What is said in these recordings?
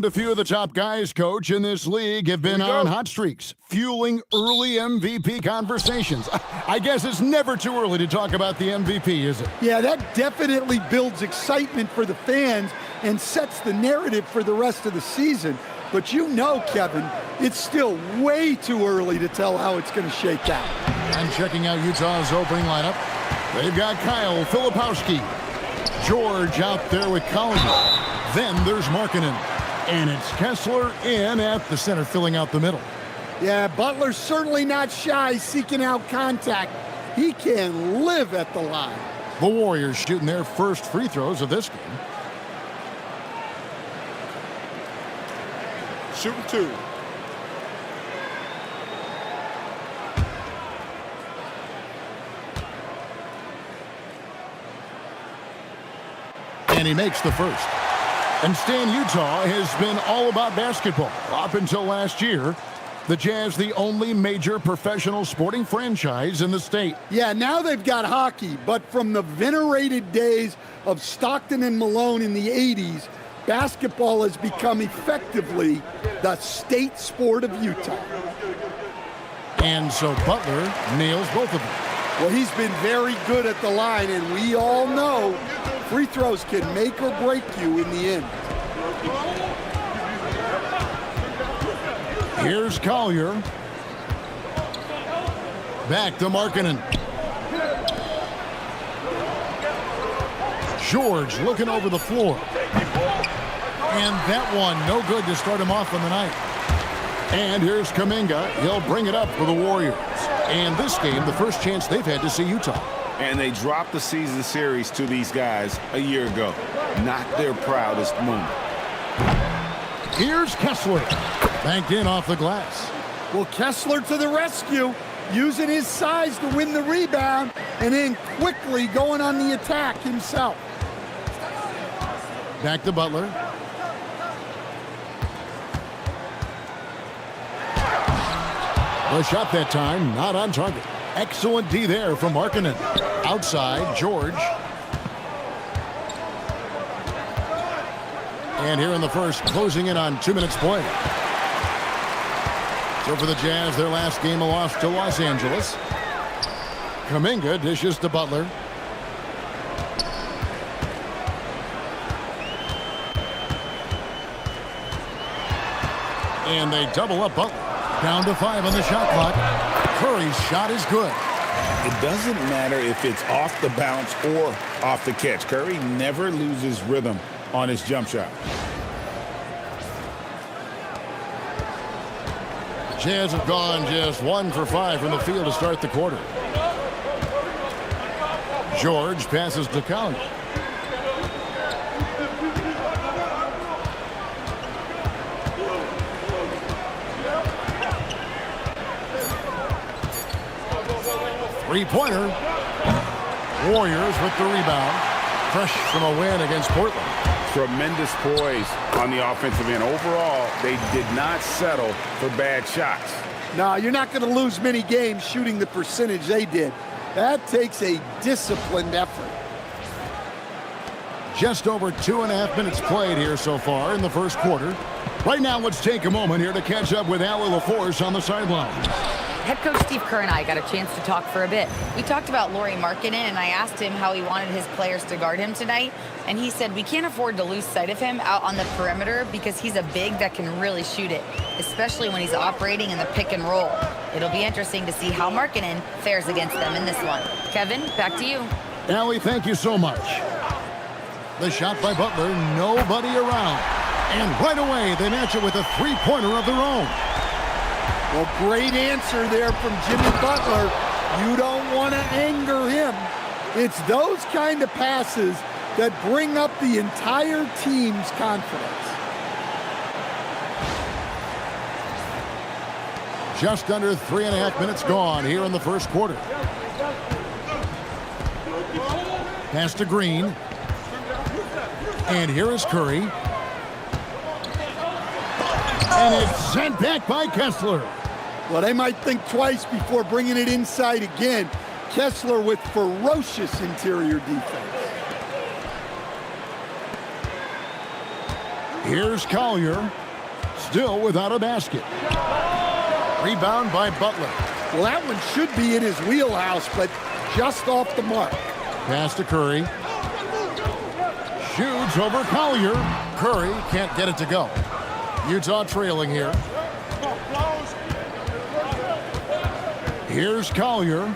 A few of the top guys, Coach, in this league have been on hot streaks, fueling early MVP conversations. I guess it's never too early to talk about the MVP, is it? Yeah, that definitely builds excitement for the fans and sets the narrative for the rest of the season. But you know, Kevin, it's still way too early to tell how it's going to shake out. And checking out Utah's opening lineup, they've got Kyle Filipowski, George out there with Collier. Then there's Markkanen. And it's Kessler in at the center, filling out the middle. Yeah, Butler's certainly not shy seeking out contact. He can live at the line. The Warriors shooting their first free throws of this game. Shooting two. And he makes the first. And Stan, Utah has been all about basketball up until last year. The Jazz, the only major professional sporting franchise in the state. Yeah, now they've got hockey, but from the venerated days of Stockton and Malone in the 80s, basketball has become effectively the state sport of Utah. And so Butler nails both of them. Well, he's been very good at the line, and we all know free throws can make or break you in the end. Here's Collier. Back to Markkanen. George looking over the floor. And that one, no good to start him off on the night. And here's Kuminga. He'll bring it up for the Warriors. And this game, the first chance they've had to see Utah. And they dropped the season series to these guys a year ago. Not their proudest moment. Here's Kessler. Banked in off the glass. Well, Kessler to the rescue, using his size to win the rebound, and then quickly going on the attack himself. Back to Butler. The shot that time, not on target. Excellent D there from Markkanen. Outside, George. And here in the first, closing in on 2 minutes play. So for the Jazz, their last game, a loss to Los Angeles. Kuminga dishes to Butler. And they double up Butler. Down to 5 on the shot clock. Curry's shot is good. It doesn't matter if it's off the bounce or off the catch. Curry never loses rhythm on his jump shot. Jazz have gone just 1 for 5 from the field to start the quarter. George passes to Collier. Three-pointer. Warriors with the rebound. Fresh from a win against Portland. Tremendous poise on the offensive end. Overall, they did not settle for bad shots. No, you're not going to lose many games shooting the percentage they did. That takes a disciplined effort. Just over 2.5 minutes played here so far in the first quarter. Right now, let's take a moment here to catch up with Allie LaForce on the sideline. Head coach Steve Kerr and I got a chance to talk for a bit. We talked about Lauri Markkanen, and I asked him how he wanted his players to guard him tonight. And he said, we can't afford to lose sight of him out on the perimeter because he's a big that can really shoot it, especially when he's operating in the pick and roll. It'll be interesting to see how Markkanen fares against them in this one. Kevin, back to you. Allie, thank you so much. The shot by Butler, nobody around. And right away, they match it with a three-pointer of their own. Well, great answer there from Jimmy Butler. You don't want to anger him. It's those kind of passes that bring up the entire team's confidence. Just under 3.5 minutes gone here in the first quarter. Pass to Green. And here is Curry. And it's sent back by Kessler. Well, they might think twice before bringing it inside again. Kessler with ferocious interior defense. Here's Collier. Still without a basket. Rebound by Butler. Well, that one should be in his wheelhouse, but just off the mark. Pass to Curry. Shoots over Collier. Curry can't get it to go. Utah trailing here. Here's Collier.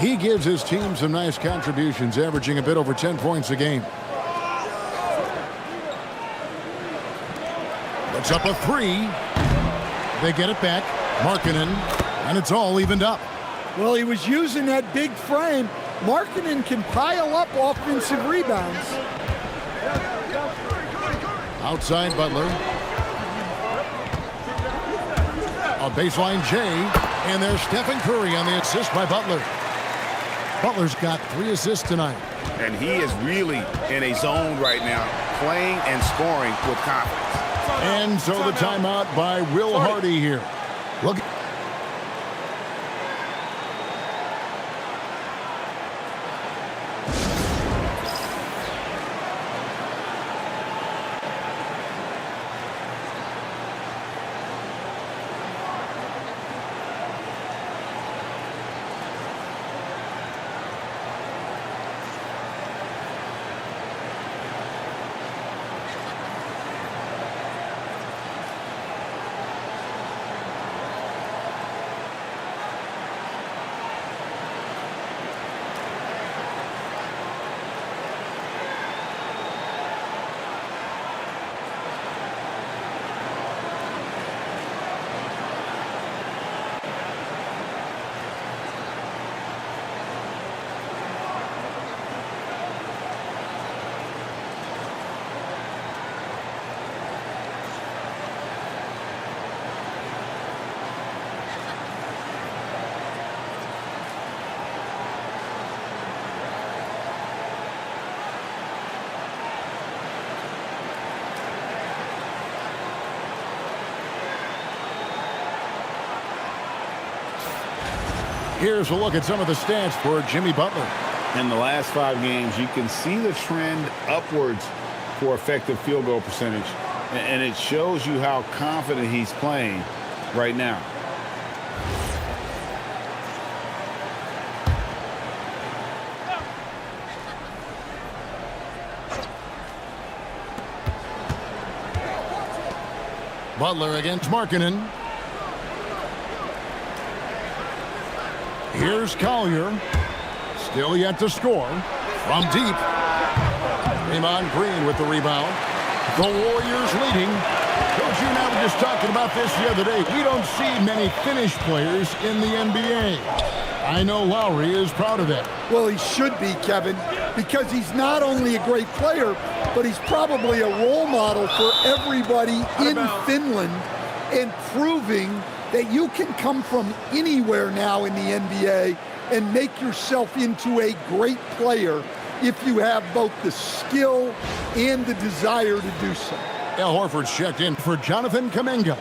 He gives his team some nice contributions, averaging a bit over 10 points a game. Puts up a three. They get it back. Markkanen, and it's all evened up. Well, he was using that big frame. Markkanen can pile up offensive rebounds. Outside Butler. A baseline J, and there's Stephen Curry on the assist by Butler. Butler's got 3 assists tonight. And he is really in a zone right now, playing and scoring with confidence. And so the timeout by Will Hardy here. Look. Here's a look at some of the stats for Jimmy Butler. In the last 5 games, you can see the trend upwards for effective field goal percentage. And it shows you how confident he's playing right now. Butler against Markkanen. Here's Collier. Still yet to score. From deep. Draymond Green with the rebound. The Warriors leading. Coach, you and I were just talking about this the other day. We don't see many finished players in the NBA. I know Lowry is proud of that. Well, he should be, Kevin, because he's not only a great player, but he's probably a role model for everybody in Finland, and proving that you can come from anywhere now in the NBA and make yourself into a great player if you have both the skill and the desire to do so. Al Horford's checked in for Jonathan Kuminga.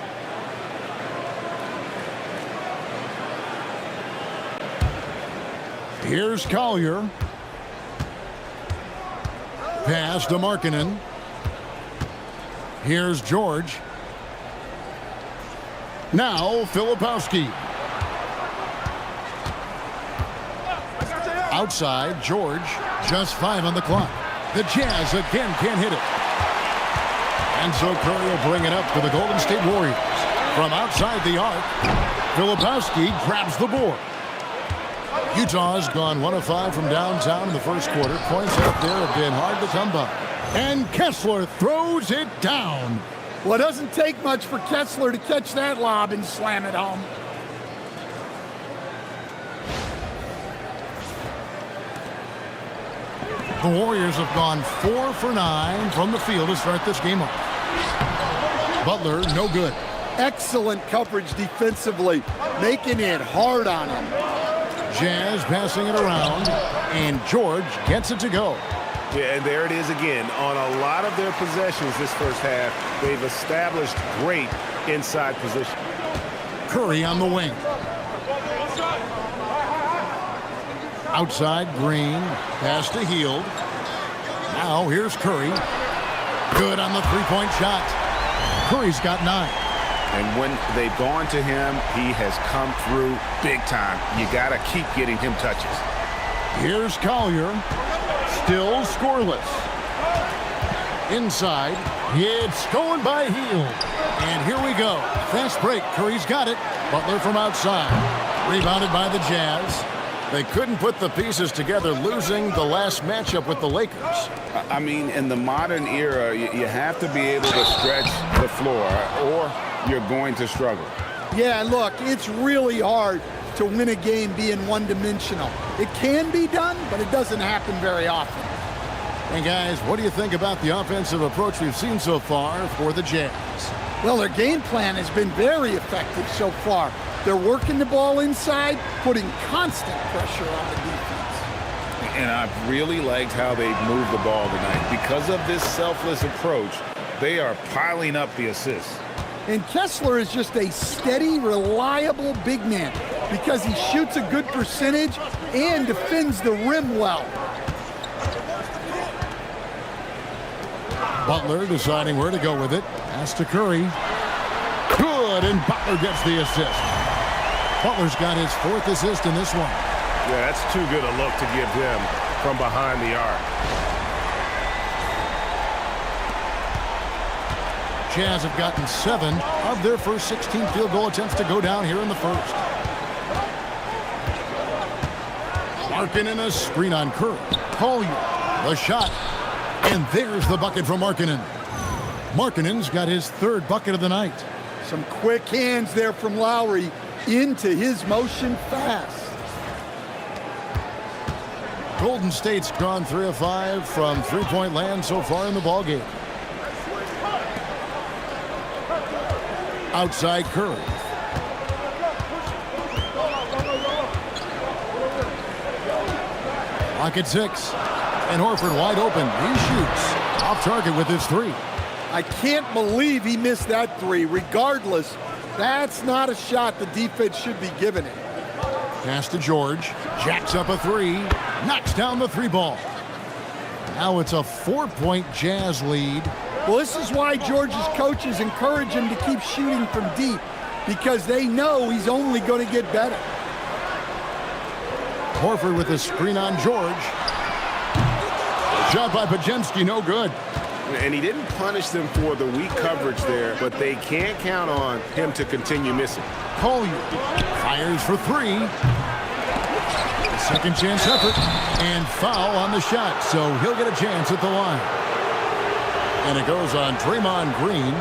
Here's Collier. Pass to Markkanen. Here's George. Now Filipowski. Outside, George. Just 5 on the clock. The Jazz again can't hit it. And so Curry will bring it up for the Golden State Warriors. From outside the arc, Filipowski grabs the board. Utah's gone 1 of 5 from downtown in the first quarter. Points out there have been hard to come by. And Kessler throws it down. Well, it doesn't take much for Kessler to catch that lob and slam it home. The Warriors have gone 4 for 9 from the field to start this game off. Butler, no good. Excellent coverage defensively, making it hard on him. Jazz passing it around, and George gets it to go. Yeah, and there it is again. On a lot of their possessions this first half, they've established great inside position. Curry on the wing. Outside, Green. Pass to Hield. Now here's Curry. Good on the three-point shot. Curry's got 9. And when they've gone to him, he has come through big time. You got to keep getting him touches. Here's Collier. Still scoreless. Inside. It's going by Hield. And here we go. Fast break. Curry's got it. Butler from outside. Rebounded by the Jazz. They couldn't put the pieces together, losing the last matchup with the Lakers. I mean, in the modern era, you have to be able to stretch the floor or you're going to struggle. Yeah, look, it's really hard to win a game being one-dimensional. It can be done, but it doesn't happen very often. And guys, what do you think about the offensive approach we've seen so far for the Jazz? Well, their game plan has been very effective so far. They're working the ball inside, putting constant pressure on the defense. And I've really liked how they've moved the ball tonight. Because of this selfless approach, they are piling up the assists. And Kessler is just a steady, reliable big man because he shoots a good percentage and defends the rim well. Butler deciding where to go with it. Pass to Curry. Good, and Butler gets the assist. Butler's got his 4th assist in this one. Yeah, that's too good a look to give him from behind the arc. Jazz have gotten 7 of their first 16 field goal attempts to go down here in the first. Markkanen a screen on Curry. Collier, the shot. And there's the bucket from Markkanen. Markkanen's got his 3rd bucket of the night. Some quick hands there from Lowry into his motion fast. Golden State's gone 3 of 5 from three-point land so far in the ballgame. Outside Curry. Clock at 6. And Horford wide open. He shoots. Off target with his 3. I can't believe he missed that 3. Regardless, that's not a shot the defense should be giving it. Pass to George. Jacks up a 3. Knocks down the 3 ball. Now it's a 4-point Jazz lead. Well, this is why George's coaches encourage him to keep shooting from deep, because they know he's only going to get better. Horford with a screen on George. Shot by Podziemski, no good. And he didn't punish them for the weak coverage there, but they can't count on him to continue missing. Collier fires for 3. Second chance effort, and foul on the shot, so he'll get a chance at the line. And it goes on Draymond Green.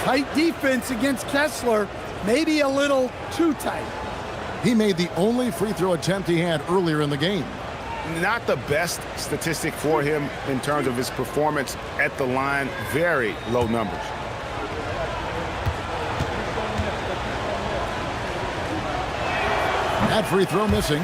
Tight defense against Kessler, maybe a little too tight. He made the only free throw attempt he had earlier in the game. Not the best statistic for him in terms of his performance at the line. Very low numbers. That free throw missing.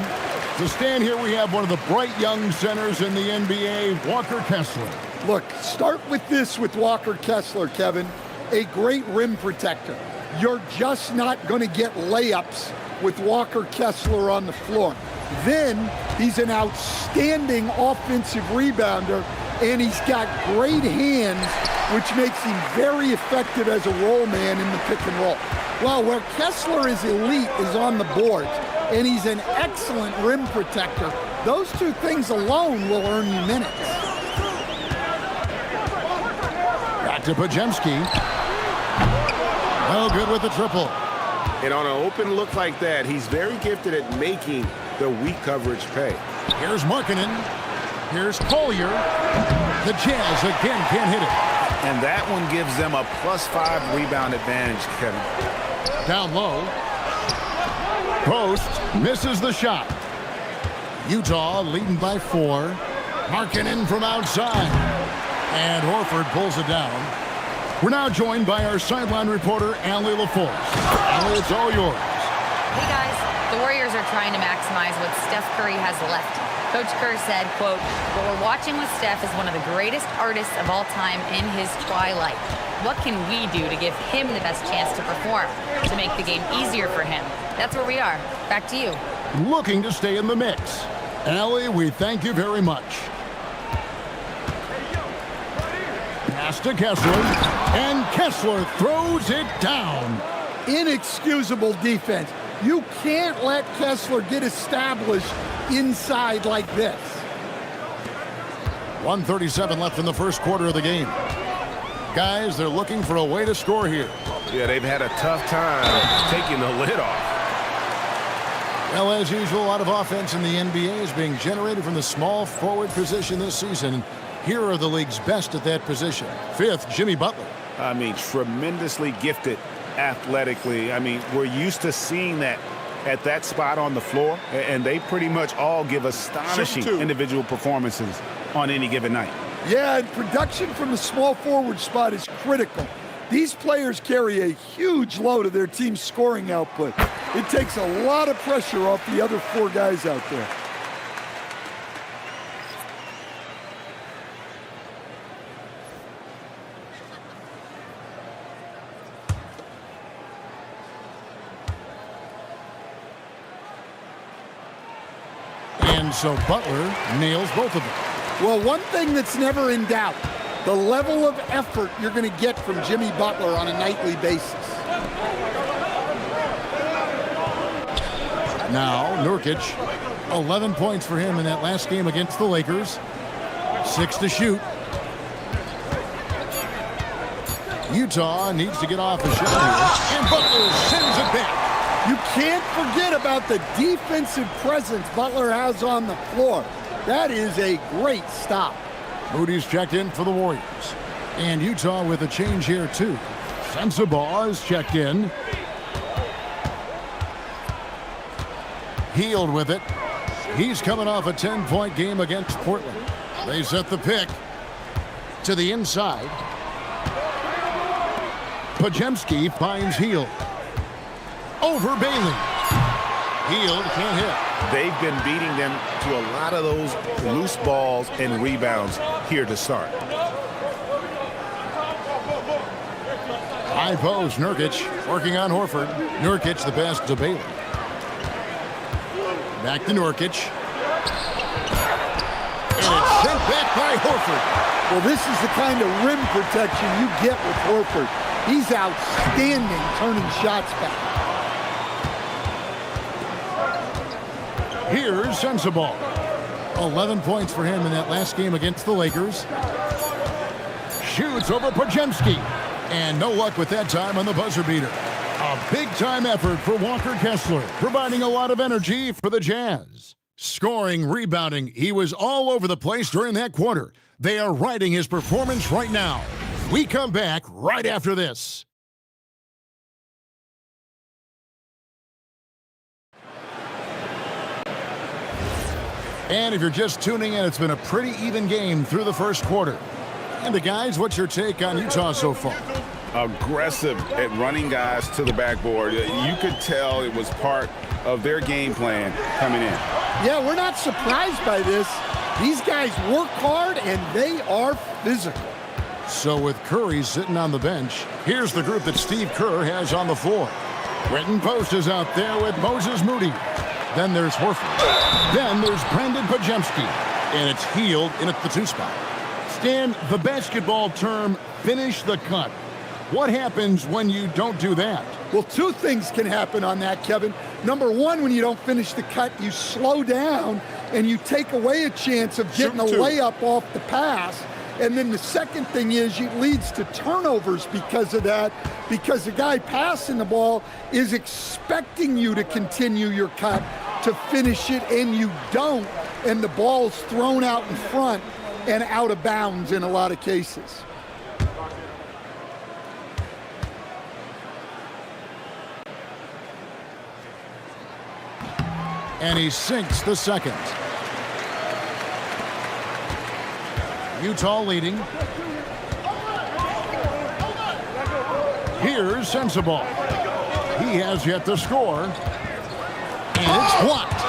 To stand here, we have one of the bright young centers in the NBA, Walker Kessler. Look, start with this with Walker Kessler, Kevin. A great rim protector. You're just not going to get layups with Walker Kessler on the floor. Then he's an outstanding offensive rebounder, and he's got great hands, which makes him very effective as a roll man in the pick and roll. Well, where Kessler is elite is on the boards, and he's an excellent rim protector. Those 2 things alone will earn you minutes. Back to Podziemski. No good with the triple. And on an open look like that, he's very gifted at making the weak coverage pay. Here's Markkanen. Here's Collier. The Jazz again can't hit it. And that one gives them a +5 rebound advantage, Kevin. Down low. Post misses the shot. Utah leading by 4. Markkanen from outside. And Horford pulls it down. We're now joined by our sideline reporter, Allie LaForce. Allie, it's all yours. Hey guys, the Warriors are trying to maximize what Steph Curry has left. Coach Kerr said, quote, "What we're watching with Steph is one of the greatest artists of all time in his twilight. What can we do to give him the best chance to perform, to make the game easier for him?" That's where we are. Back to you. Looking to stay in the mix. Allie, we thank you very much. Pass Pass to Kessler, and Kessler throws it down. Inexcusable defense. You can't let Kessler get established inside like this. 1:37 left in the first quarter of the game. Guys, they're looking for a way to score here. Yeah, they've had a tough time taking the lid off. Well, as usual, a lot of offense in the NBA is being generated from the small forward position this season. Here are the league's best at that position. Fifth, Jimmy Butler. I mean, tremendously gifted athletically. I mean, we're used to seeing that at that spot on the floor, and they pretty much all give astonishing individual performances on any given night. Yeah, and production from the small forward spot is critical. These players carry a huge load of their team's scoring output. It takes a lot of pressure off the other four guys out there. And so Butler nails both of them. Well, one thing that's never in doubt, the level of effort you're going to get from Jimmy Butler on a nightly basis. Now, Nurkic, 11 points for him in that last game against the Lakers. 6 to shoot. Utah needs to get off a shot here, and Butler sends it back. You can't forget about the defensive presence Butler has on the floor. That is a great stop. Moody's checked in for the Warriors. And Utah with a change here, too. Sensabaugh is checked in. Healed with it. He's coming off a 10-point game against Portland. They set the pick to the inside. Podziemski finds Hield. Over Bailey. Hield can't hit. They've been beating them to a lot of those loose balls and rebounds here to start. High post, Nurkic working on Horford. Nurkic the pass to Bailey. Back to Nurkic. And it's sent back by Horford. Well, this is the kind of rim protection you get with Horford. He's outstanding turning shots back. Here's Sensabaugh. 11 points for him in that last game against the Lakers. Shoots over Podziemski. And no luck with that time on the buzzer beater. A big-time effort for Walker Kessler, providing a lot of energy for the Jazz. Scoring, rebounding, he was all over the place during that quarter. They are riding his performance right now. We come back right after this. And if you're just tuning in, it's been a pretty even game through the first quarter. And the guys, what's your take on Utah so far? Aggressive at running guys to the backboard. You could tell it was part of their game plan coming in. Yeah, we're not surprised by this. These guys work hard and they are physical. So with Curry sitting on the bench, here's the group that Steve Kerr has on the floor. Quentin Post is out there with Moses Moody. Then there's Horford. Then there's Brandon Podziemski. And it's Hield in at the 2 spot. Stan, the basketball term, finish the cut. What happens when you don't do that? Well, 2 things can happen on that, Kevin. Number 1, when you don't finish the cut, you slow down and you take away a chance of getting a layup off the pass. And then the second thing is it leads to turnovers because of that, because the guy passing the ball is expecting you to continue your cut to finish it, and you don't, and the ball's thrown out in front and out of bounds in a lot of cases. And he sinks the second. Utah leading. Here's Sensabaugh. He has yet to score. And it's blocked.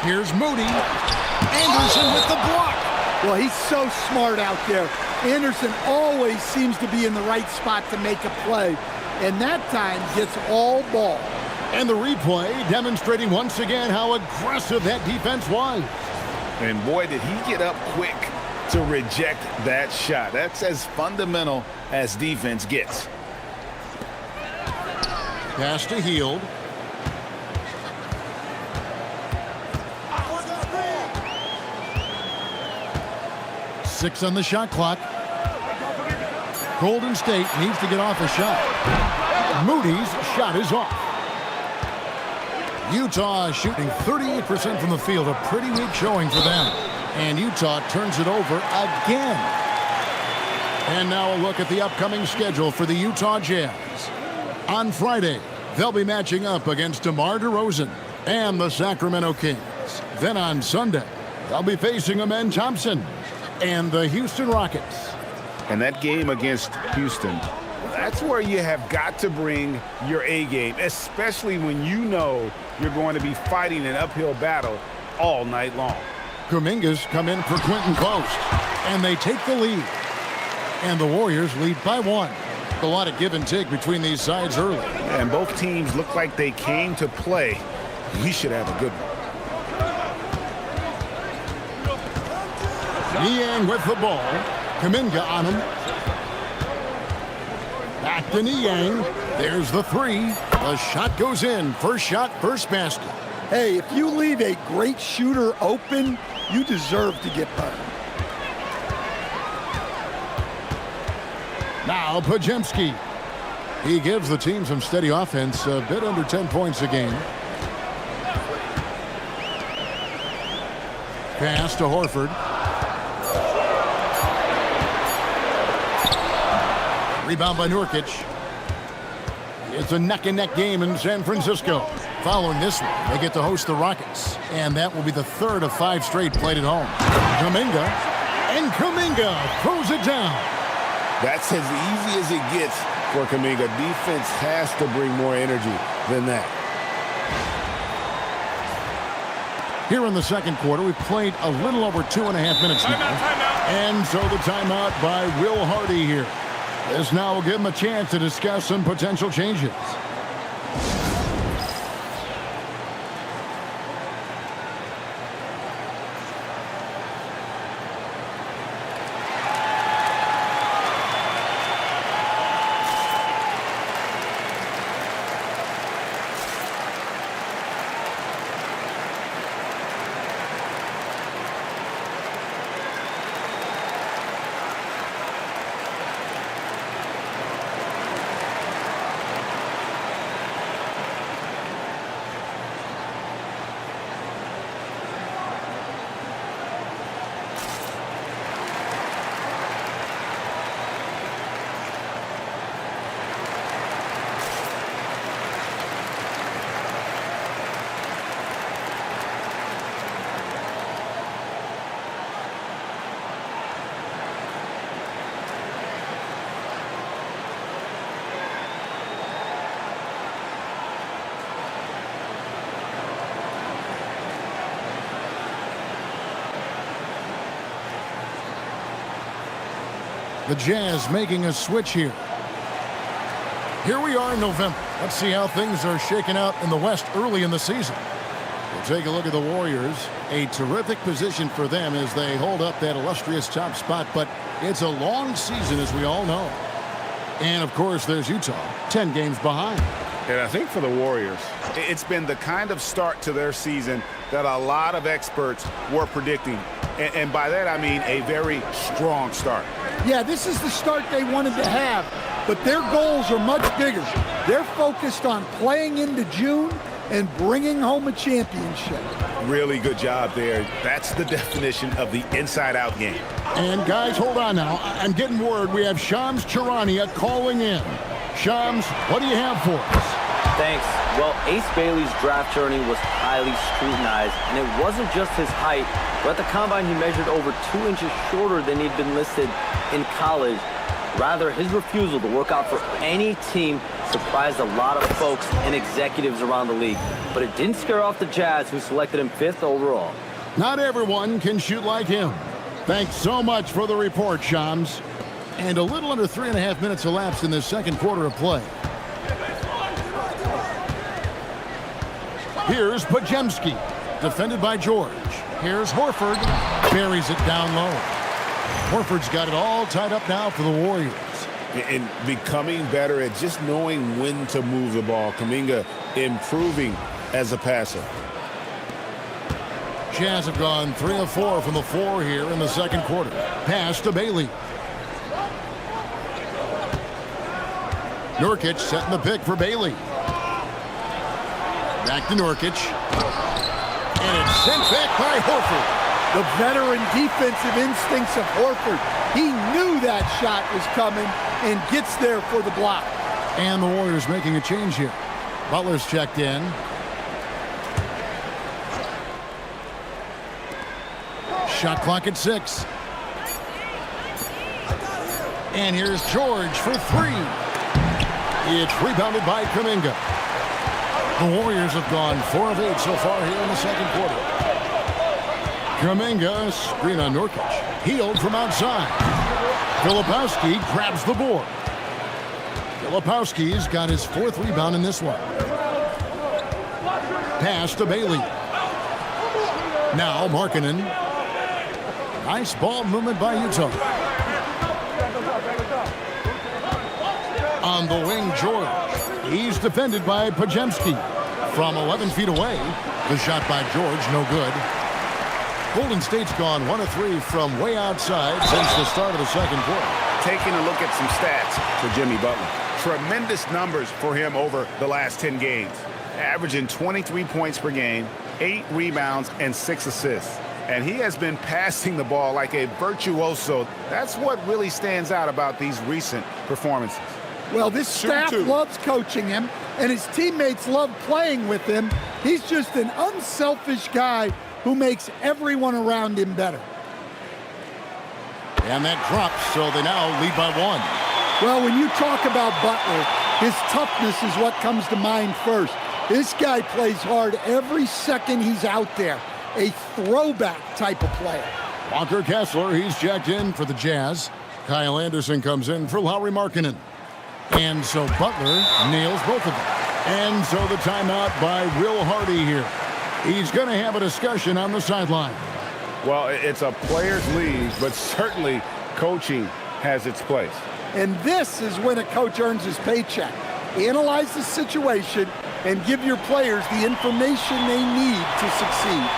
Here's Moody. Anderson with the block. Well, he's so smart out there. Anderson always seems to be in the right spot to make a play. And that time gets all ball. And the replay demonstrating once again how aggressive that defense was. And boy, did he get up quick to reject that shot. That's as fundamental as defense gets. Pass to Hield. Six on the shot clock. Golden State needs to get off a shot. Moody's shot is off. Utah shooting 38% from the field. A pretty weak showing for them. And Utah turns it over again. And now a look at the upcoming schedule for the Utah Jazz. On Friday, they'll be matching up against DeMar DeRozan and the Sacramento Kings. Then on Sunday, they'll be facing Amen Thompson and the Houston Rockets. And that game against Houston, that's where you have got to bring your A game, especially when you know you're going to be fighting an uphill battle all night long. Kuminga's come in for Quentin Close, and they take the lead. And the Warriors lead by 1. A lot of give and take between these sides early. And both teams look like they came to play. We should have a good one. Niang with the ball. Kuminga on him. Back to Niang. There's the three. The shot goes in. First shot, first basket. Hey, if you leave a great shooter open, you deserve to get burned. Now Podziemski. He gives the team some steady offense, a bit under 10 points a game. Pass to Horford. Rebound by Nurkic. It's a neck-and-neck game in San Francisco. Following this one, they get to host the Rockets. And that will be the third of 5 straight played at home. Kuminga. And Kuminga throws it down. That's as easy as it gets for Kuminga. Defense has to bring more energy than that. Here in the second quarter, we've played a little over 2.5 minutes now. And so the timeout by Will Hardy here. This now will give him a chance to discuss some potential changes. The Jazz making a switch here. Here we are in November. Let's see how things are shaking out in the West early in the season. We'll take a look at the Warriors. A terrific position for them as they hold up that illustrious top spot, but it's a long season, as we all know. And, of course, there's Utah, 10 games behind. And I think for the Warriors, it's been the kind of start to their season that a lot of experts were predicting. And by that, I mean a very strong start. Yeah, this is the start they wanted to have, but their goals are much bigger. They're focused on playing into June and bringing home a championship. Really good job there. That's the definition of the inside-out game. And, guys, hold on now. I'm getting word we have Shams Charania calling in. Shams, what do you have for us? Thanks. Well, Ace Bailey's draft journey was highly scrutinized, and it wasn't just his height, but at the combine he measured over 2 inches shorter than he'd been listed in college. Rather, his refusal to work out for any team surprised a lot of folks and executives around the league. But it didn't scare off the Jazz, who selected him 5th overall. Not everyone can shoot like him. Thanks so much for the report, Shams. And a little under 3.5 minutes elapsed in the second quarter of play. Here's Podziemski, defended by George. Here's Horford. Buries it down low. Horford's got it all tied up now for the Warriors. And becoming better at just knowing when to move the ball. Kuminga improving as a passer. Jazz have gone 3 of 4 from the floor here in the second quarter. Pass to Bailey. Nurkic setting the pick for Bailey. Back to Nurkic. And it's sent back by Horford. The veteran defensive instincts of Horford. He knew that shot was coming and gets there for the block. And the Warriors making a change here. Butler's checked in. Shot clock at 6. And here's George for 3. It's rebounded by Kuminga. The Warriors have gone 4 of 8 so far here in the second quarter. Kuminga, screen on Nurkic. Healed from outside. Filipowski grabs the board. Filipowski's got his 4th rebound in this one. Pass to Bailey. Now Markkanen. Nice ball movement by Utah. On the wing, George. He's defended by Podziemski. From 11 feet away, the shot by George, no good. Golden State's gone 1 of 3 from way outside since the start of the second quarter. Taking a look at some stats for Jimmy Butler. Tremendous numbers for him over the last 10 games. Averaging 23 points per game, 8 rebounds, and 6 assists. And he has been passing the ball like a virtuoso. That's what really stands out about these recent performances. Well, this staff loves coaching him, and his teammates love playing with him. He's just an unselfish guy who makes everyone around him better. And that drops, so they now lead by 1. Well, when you talk about Butler, his toughness is what comes to mind first. This guy plays hard every second he's out there. A throwback type of player. Walker Kessler, he's checked in for the Jazz. Kyle Anderson comes in for Lauri Markkanen. And so Butler nails both of them. And so the timeout by Will Hardy here. He's going to have a discussion on the sideline. Well, it's a player's league, but certainly coaching has its place. And this is when a coach earns his paycheck. Analyze the situation and give your players the information they need to succeed.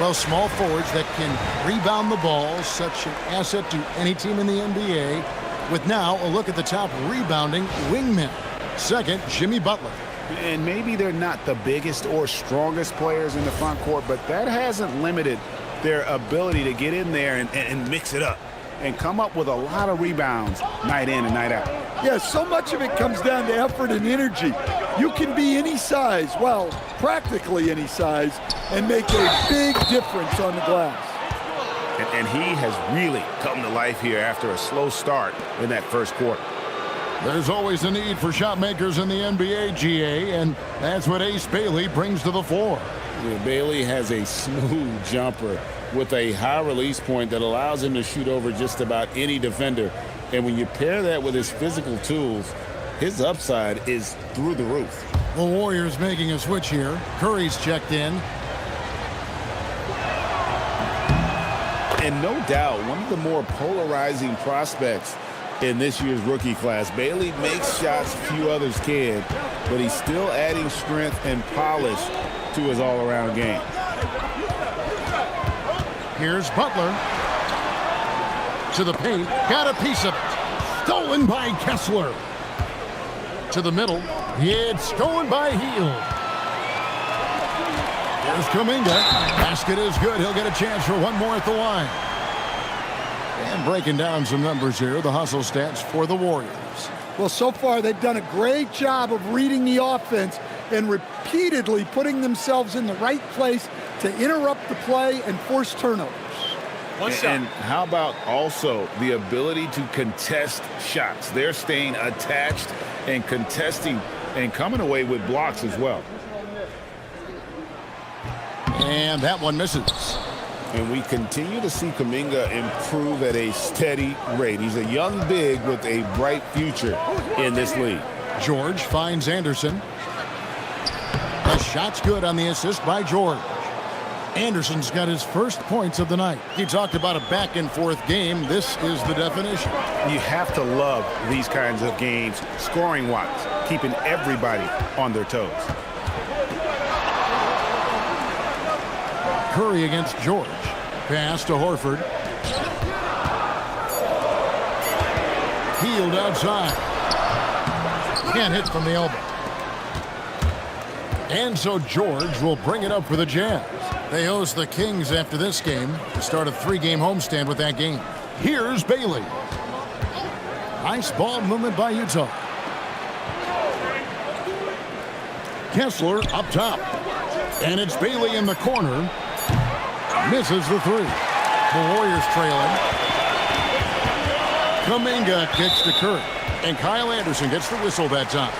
Well, small forwards that can rebound the ball, such an asset to any team in the NBA. With now a look at the top rebounding wingmen. Second, Jimmy Butler. And maybe they're not the biggest or strongest players in the front court, but that hasn't limited their ability to get in there and mix it up and come up with a lot of rebounds night in and night out. Yeah, so much of it comes down to effort and energy. You can be any size, well, practically any size, and make a big difference on the glass. And he has really come to life here after a slow start in that first quarter. There's always a need for shot makers in the NBA, GA, and that's what Ace Bailey brings to the floor. Yeah, Bailey has a smooth jumper with a high release point that allows him to shoot over just about any defender. And when you pair that with his physical tools, his upside is through the roof. The Warriors making a switch here. Curry's checked in. And no doubt, one of the more polarizing prospects in this year's rookie class. Bailey makes shots few others can, but he's still adding strength and polish to his all-around game. Here's Butler. To the paint. Got a piece of it. Stolen by Kessler. To the middle. It's stolen by Hield. Here's Kuminga. Basket is good. He'll get a chance for one more at the line. And breaking down some numbers here, the hustle stats for the Warriors. Well, so far they've done a great job of reading the offense and repeatedly putting themselves in the right place to interrupt the play and force turnovers. And how about also the ability to contest shots? They're staying attached and contesting and coming away with blocks as well. And that one misses. And we continue to see Kuminga improve at a steady rate. He's a young big with a bright future in this league. George finds Anderson. The shot's good on the assist by George. Anderson's got his first points of the night. He talked about a back-and-forth game. This is the definition. You have to love these kinds of games, scoring-wise, keeping everybody on their toes. Curry against George. Pass to Horford. Hield outside. Can't hit from the elbow. And so George will bring it up for the Jazz. They host the Kings after this game to start a 3-game homestand with that game. Here's Bailey. Nice ball movement by Utah. Kessler up top. And it's Bailey in the corner. Misses the three. The Warriors trailing. Kuminga kicks to Curry. And Kyle Anderson gets the whistle that time.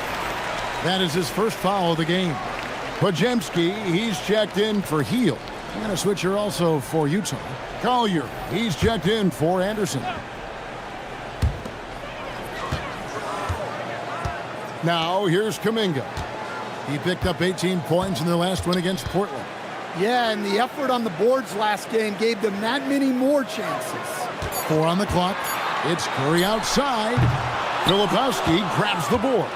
That is his first foul of the game. Podziemski, he's checked in for Hield. And a switcher also for Utah. Collier, he's checked in for Anderson. Now here's Kuminga. He picked up 18 points in their last win against Portland. Yeah, and the effort on the boards last game gave them that many more chances. 4 on the clock. It's Curry outside. Filipowski grabs the board.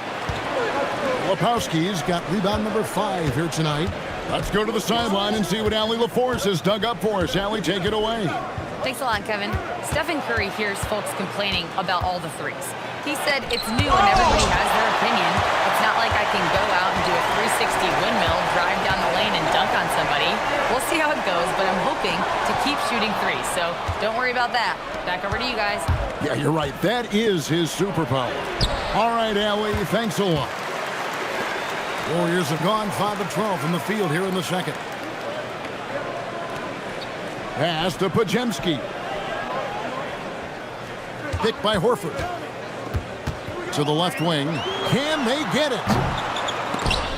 Filipowski's got rebound number 5 here tonight. Let's go to the sideline and see what Allie LaForce has dug up for us. Allie, take it away. Thanks a lot, Kevin. Stephen Curry hears folks complaining about all the threes. He said it's new and everybody has their opinion. It's not like I can go out and do a 360 windmill, drive down the lane, and dunk on somebody. We'll see how it goes, but I'm hoping to keep shooting threes, so don't worry about that. Back over to you guys. Yeah, you're right. That is his superpower. All right, Allie, thanks a lot. Warriors have gone 5 of 12 from the field here in the second. Pass to Podziemski. Picked by Horford. To the left wing. Can they get it?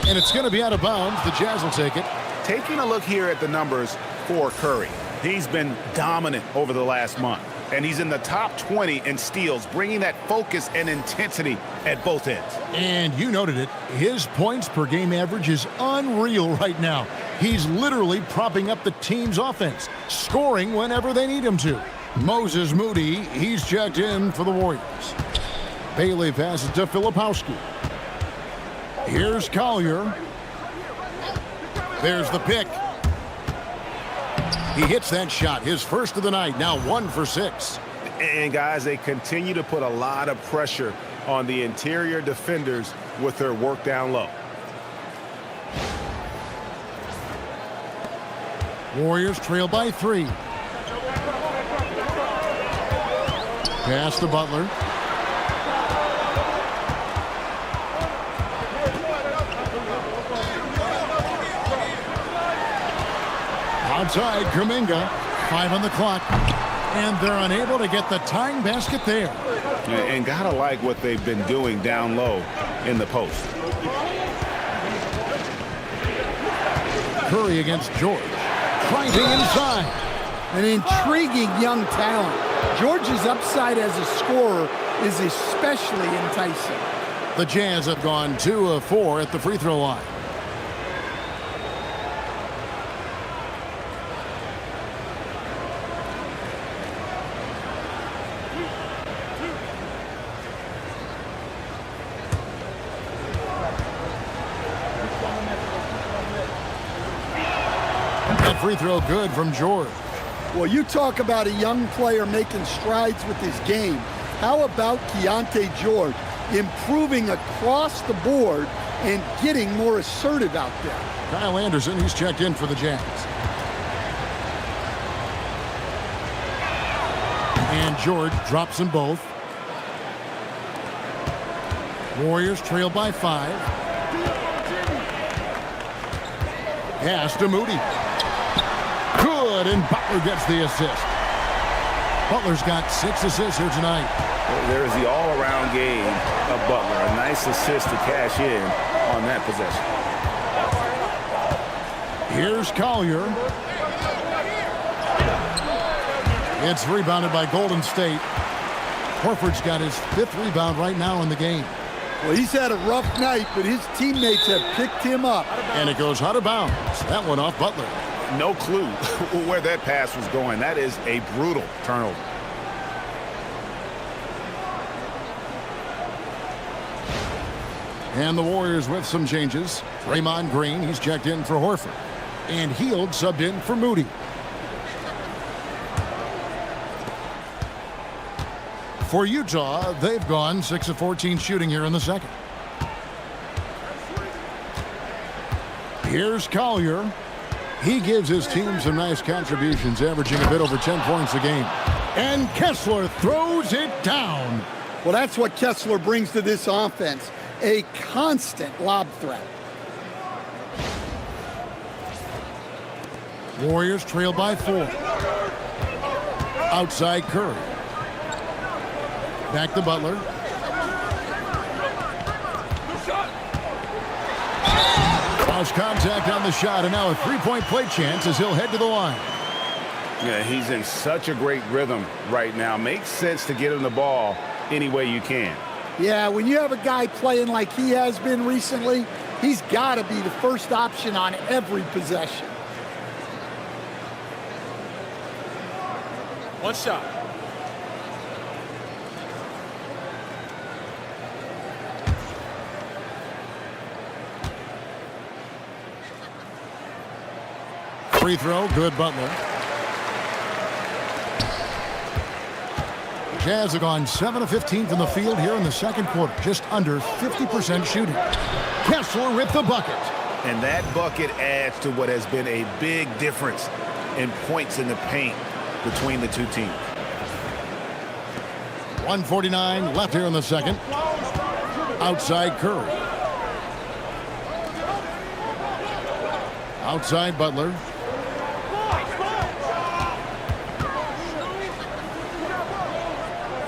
And it's going to be out of bounds. The Jazz will take it. Taking a look here at the numbers for Curry. He's been dominant over the last month. And he's in the top 20 in steals, bringing that focus and intensity at both ends. And you noted it. His points per game average is unreal right now. He's literally propping up the team's offense, scoring whenever they need him to. Moses Moody, he's checked in for the Warriors. Bailey passes to Filipowski. Here's Collier. There's the pick. He hits that shot, his first of the night, now 1 for 6. And guys, they continue to put a lot of pressure on the interior defenders with their work down low. Warriors trail by 3. Pass to Butler. Outside, Kuminga. 5 on the clock. And they're unable to get the tying basket there. And gotta like what they've been doing down low in the post. Curry against George. Driving inside. An intriguing young talent. George's upside as a scorer is especially enticing. The Jazz have gone 2 of 4 at the free throw line. That free throw good from George. Well, you talk about a young player making strides with his game. How about Keontae George improving across the board and getting more assertive out there? Kyle Anderson, he's checked in for the Jazz. And George drops them both. Warriors trail by 5. Pass to Moody. Good, and Butler gets the assist. Butler's got 6 assists here tonight. There's the all-around game of Butler. A nice assist to cash in on that possession. Here's Collier. It's rebounded by Golden State. Horford's got his 5th rebound right now in the game. Well, he's had a rough night, but his teammates have picked him up. And it goes out of bounds. That one off Butler. No clue where that pass was going. That is a brutal turnover. And the Warriors with some changes. Draymond Green, he's checked in for Horford. And Hield subbed in for Moody. For Utah, they've gone 6 of 14 shooting here in the second. Here's Collier. He gives his team some nice contributions, averaging a bit over 10 points a game. And Kessler throws it down. Well, that's what Kessler brings to this offense, a constant lob threat. Warriors trail by 4. Outside Curry. Back to Butler. Lost contact on the shot, and now a 3-point play chance as he'll head to the line. Yeah, he's in such a great rhythm right now. Makes sense to get him the ball any way you can. Yeah, when you have a guy playing like he has been recently, he's got to be the first option on every possession. One shot. Free throw, good Butler. Jazz have gone 7 of 15 from the field here in the second quarter, just under 50% shooting. Kessler with the bucket. And that bucket adds to what has been a big difference in points in the paint between the two teams. 1:49 left here in the second. Outside Curry. Outside Butler.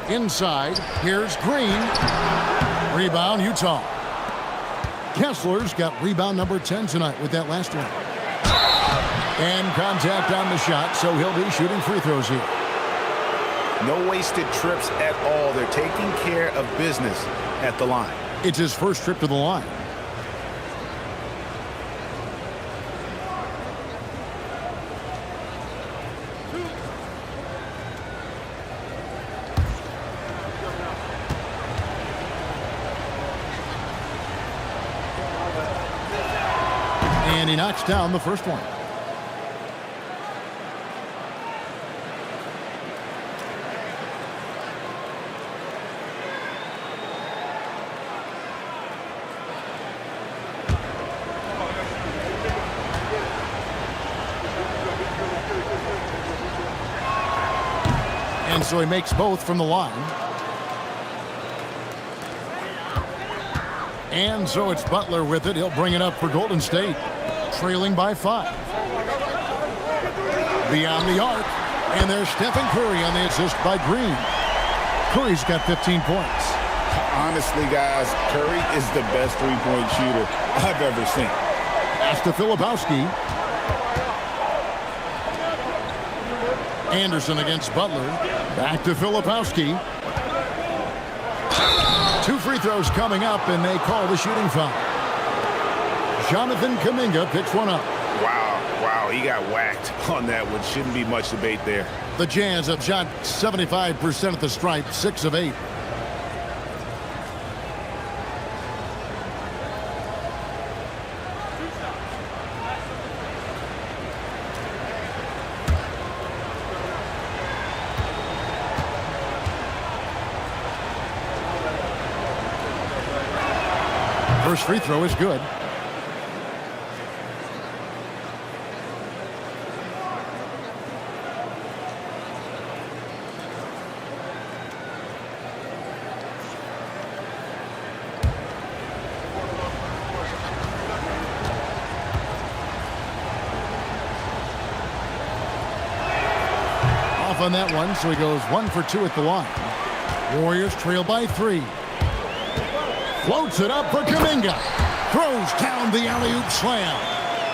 Inside, here's Green. Rebound, Utah. Kessler's got rebound number 10 tonight with that last one. And contact on the shot, so he'll be shooting free throws here. No wasted trips at all. They're taking care of business at the line. It's his first trip to the line. And he knocks down the first one. And so he makes both from the line. And so it's Butler with it. He'll bring it up for Golden State. Trailing by 5. Beyond the arc. And there's Stephen Curry on the assist by Green. Curry's got 15 points. Honestly, guys, Curry is the best three-point shooter I've ever seen. Pass to Filipowski. Anderson against Butler. Back to Filipowski. 2 free throws coming up, and they call the shooting foul. Jonathan Kuminga picks one up. Wow, he got whacked on that one. Shouldn't be much debate there. The Jazz have shot 75% at the stripe, 6 of 8. First free throw is good. On that one, so he goes 1 for 2 at the line. Warriors trail by 3. Floats it up for Kuminga. Throws down the alley-oop slam.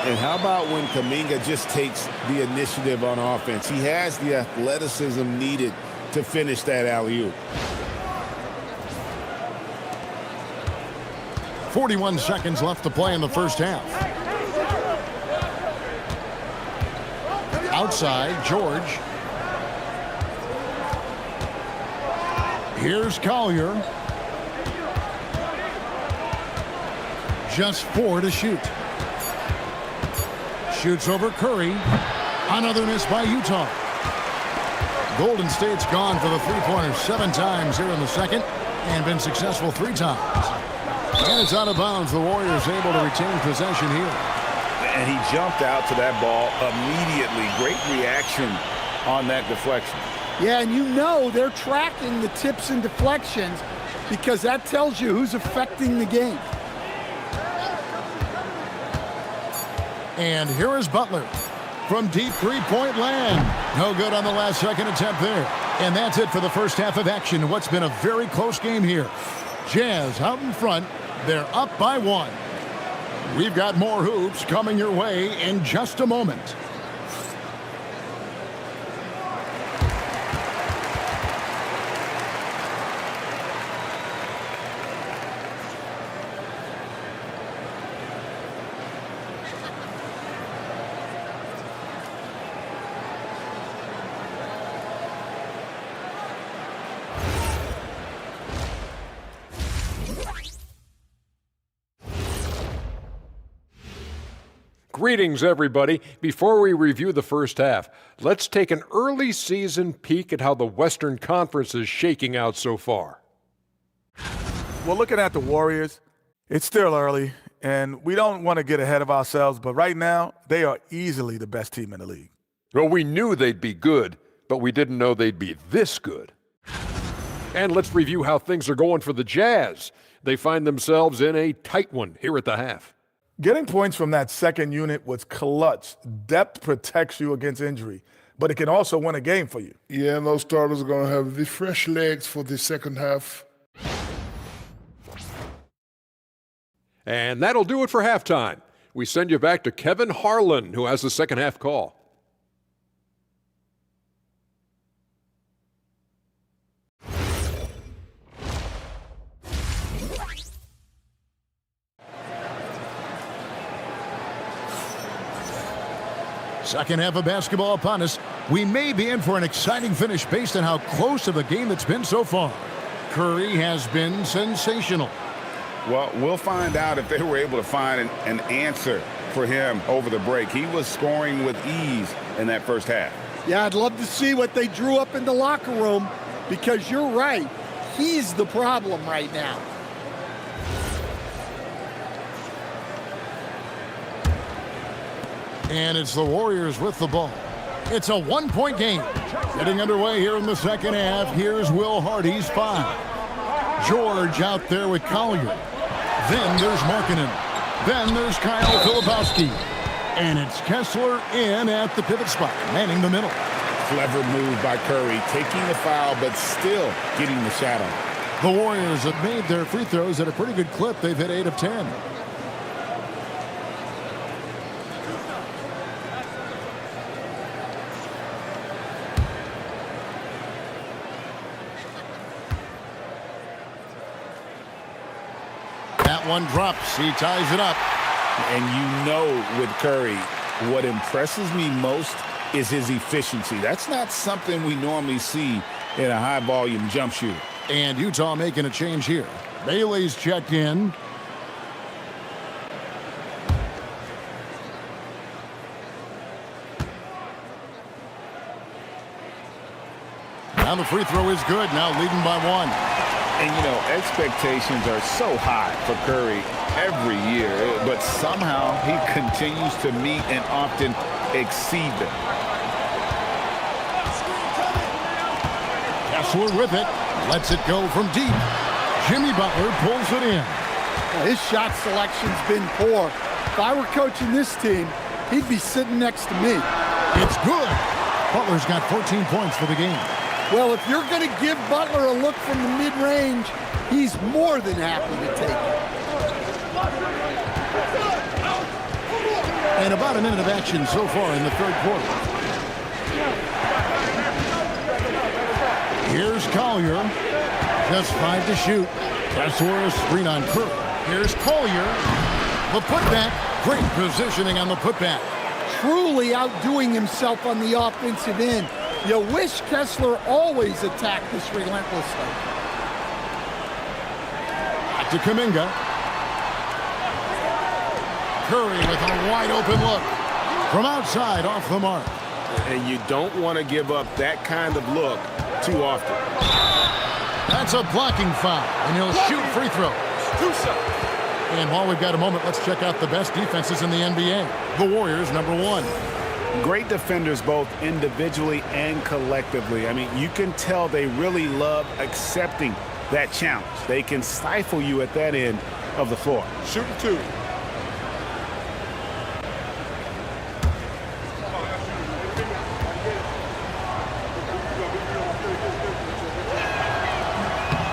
And how about when Kuminga just takes the initiative on offense? He has the athleticism needed to finish that alley-oop. 41 seconds left to play in the first half. Outside, George. Here's Collier. Just 4 to shoot. Shoots over Curry. Another miss by Utah. Golden State's gone for the three-pointer 7 times here in the second and been successful 3 times. And it's out of bounds. The Warriors able to retain possession here. And he jumped out to that ball immediately. Great reaction on that deflection. Yeah, and you know they're tracking the tips and deflections because that tells you who's affecting the game. And here is Butler from deep three-point land. No good on the last second attempt there. And that's it for the first half of action. What's been a very close game here. Jazz out in front. They're up by 1. We've got more hoops coming your way in just a moment. Greetings, everybody. Before we review the first half, let's take an early season peek at how the Western Conference is shaking out so far. Well, looking at the Warriors, it's still early, and we don't want to get ahead of ourselves, but right now, they are easily the best team in the league. Well, we knew they'd be good, but we didn't know they'd be this good. And let's review how things are going for the Jazz. They find themselves in a tight one here at the half. Getting points from that second unit was clutch. Depth protects you against injury, but it can also win a game for you. Yeah, and those starters are going to have the fresh legs for the second half. And that'll do it for halftime. We send you back to Kevin Harlan, who has the second half call. Second half of basketball upon us. We may be in for an exciting finish based on how close of a game it's been so far. Curry has been sensational. Well, we'll find out if they were able to find an answer for him over the break. He was scoring with ease in that first half. Yeah, I'd love to see what they drew up in the locker room because you're right. He's the problem right now. And it's the Warriors with the ball. It's a 1-point game. Getting underway here in the second half. Here's Will Hardy's 5. George out there with Collier. Then there's Markkanen. Then there's Kyle Filipowski. And it's Kessler in at the pivot spot, manning the middle. Clever move by Curry, taking the foul, but still getting the shot on. The Warriors have made their free throws at a pretty good clip. They've hit 8 of 10. One drops. He ties it up. And you know with Curry, what impresses me most is his efficiency. That's not something we normally see in a high-volume jump shooter. And Utah making a change here. Bailey's checked in. Now the free throw is good. Now leading by 1. And, you know, expectations are so high for Curry every year, but somehow he continues to meet and often exceed them. Kessler with it. Lets it go from deep. Jimmy Butler pulls it in. His shot selection's been poor. If I were coaching this team, he'd be sitting next to me. It's good. Butler's got 14 points for the game. Well, if you're going to give Butler a look from the mid-range, he's more than happy to take it. And about a minute of action so far in the third quarter. Here's Collier. Just 5 to shoot. Kessler screen on Curry. Here's Collier. The putback. Great positioning on the putback. Truly outdoing himself on the offensive end. You wish Kessler always attacked this relentlessly. Back to Kuminga. Curry with a wide open look. From outside, off the mark. And you don't want to give up that kind of look too often. That's a blocking foul, and he'll shoot free throws. And while we've got a moment, let's check out the best defenses in the NBA. The Warriors, #1. Great defenders both individually and collectively. I mean, you can tell they really love accepting that challenge. They can stifle you at that end of the floor. Shooting 2.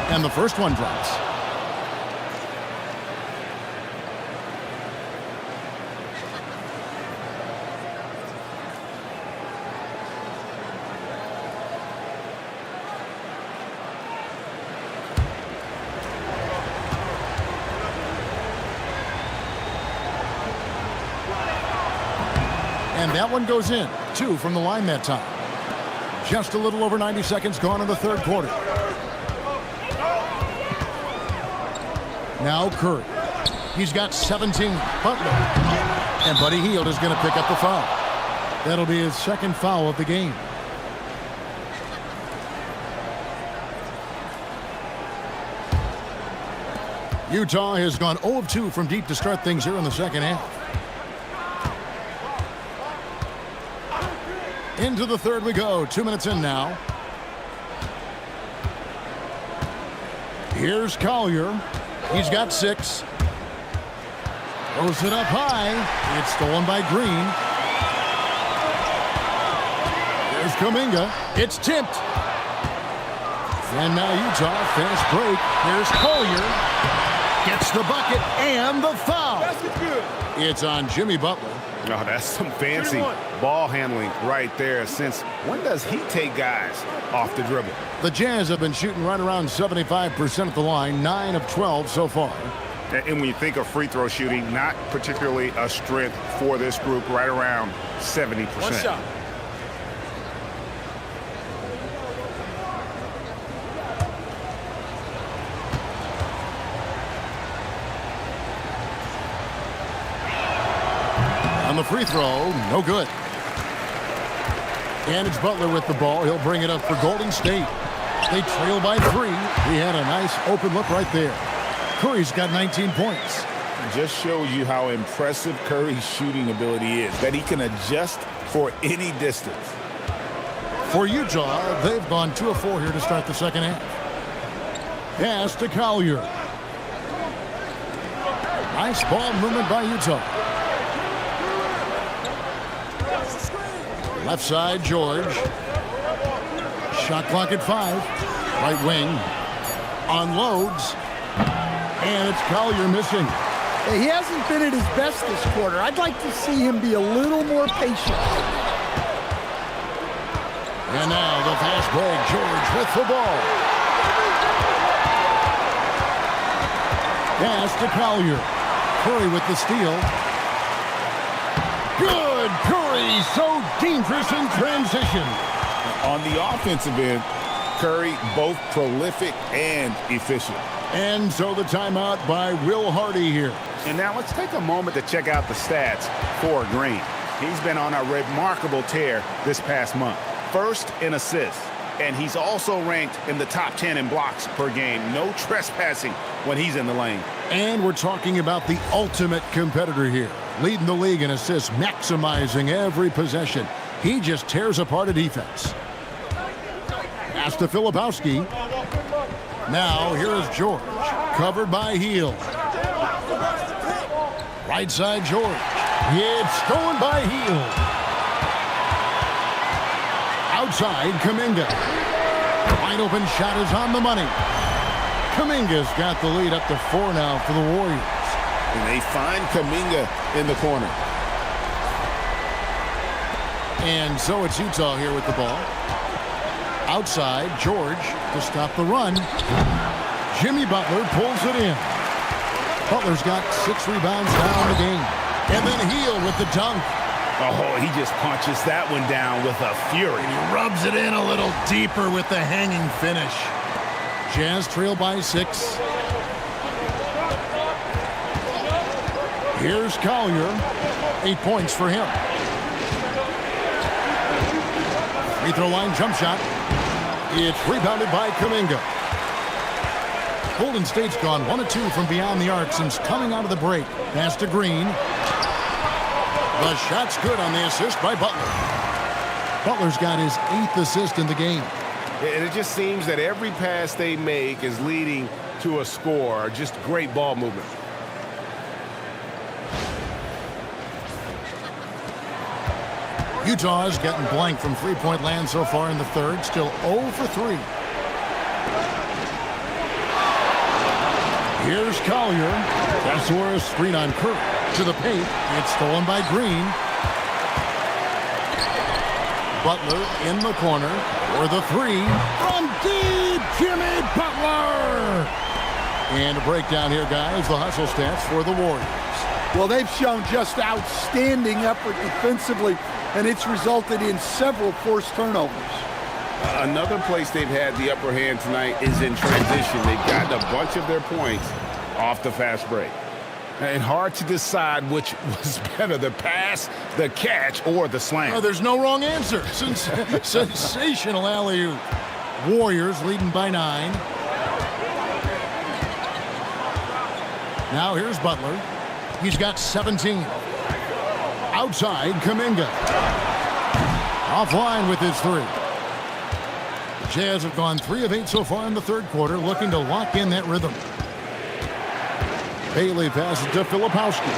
And the first one drops. And that one goes in. 2 from the line that time. Just a little over 90 seconds gone in the third quarter. Now Curry. He's got 17. Butler. And Buddy Hield is going to pick up the foul. That'll be his second foul of the game. Utah has gone 0 of 2 from deep to start things here in the second half. Into the third we go. 2 minutes in now. Here's Collier. He's got 6. Throws it up high. It's stolen by Green. There's Kuminga. It's tipped. And now Utah, fast break. Here's Collier. Gets the bucket and the foul. That's good. It's on Jimmy Butler. Oh, that's some fancy ball handling right there. Since when does he take guys off the dribble? The Jazz have been shooting right around 75% at the line, 9 of 12 so far. And when you think of free throw shooting, not particularly a strength for this group, right around 70%. One shot. On the free throw, no good. And it's Butler with the ball. He'll bring it up for Golden State. They trail by 3. He had a nice open look right there. Curry's got 19 points. It just shows you how impressive Curry's shooting ability is, that he can adjust for any distance. For Utah, they've gone 2 of 4 here to start the second half. Pass to Collier. Nice ball movement by Utah. Left side, George. Shot clock at 5. Right wing. Unloads. And it's Collier missing. He hasn't been at his best this quarter. I'd like to see him be a little more patient. And now the fast break. George with the ball. Pass to Collier. Curry with the steal. Good. Curry so dangerous in transition. On the offensive end, Curry both prolific and efficient. And so the timeout by Will Hardy here. And now let's take a moment to check out the stats for Green. He's been on a remarkable tear this past month. First in assists, And he's also ranked in the top 10 in blocks per game. No trespassing when he's in the lane. And we're talking about the ultimate competitor here. Leading the league in assists, maximizing every possession. He just tears apart a defense. Pass to Filipowski. Now here is George. Covered by Hield. Right side George. It's stolen by Hield. Outside Kuminga. Wide open shot is on the money. Kuminga's got the lead up to 4 now for the Warriors. And they find Kuminga in the corner. And so it's Utah here with the ball. Outside, George to stop the run. Jimmy Butler pulls it in. Butler's got 6 rebounds down the game. And then Hield with the dunk. Oh, he just punches that one down with a fury. And he rubs it in a little deeper with the hanging finish. Jazz trail by 6. Here's Collier. 8 points for him. Free throw line jump shot. It's rebounded by Kuminga. Golden State's gone 1 of 2 from beyond the arc since coming out of the break. Pass to Green. The shot's good on the assist by Butler. Butler's got his 8th assist in the game. And it just seems that every pass they make is leading to a score. Just great ball movement. Utah's gotten blank from three-point land so far in the third. Still 0 for 3. Here's Collier. That's where a screen on Curry. To the paint. It's stolen by Green. Butler in the corner for the 3. From deep, Jimmy Butler! And a breakdown here, guys. The hustle stats for the Warriors. Well, they've shown just outstanding effort defensively, and it's resulted in several forced turnovers. Another place they've had the upper hand tonight is in transition. They've gotten a bunch of their points off the fast break. And hard to decide which was better, the pass, the catch, or the slam. Oh, there's no wrong answer. Sensational alley-oop. Warriors leading by 9. Now here's Butler. He's got 17. Outside, Kuminga. Offline with his 3. The Jazz have gone 3 of 8 so far in the third quarter, looking to lock in that rhythm. Bailey passes to Filipowski.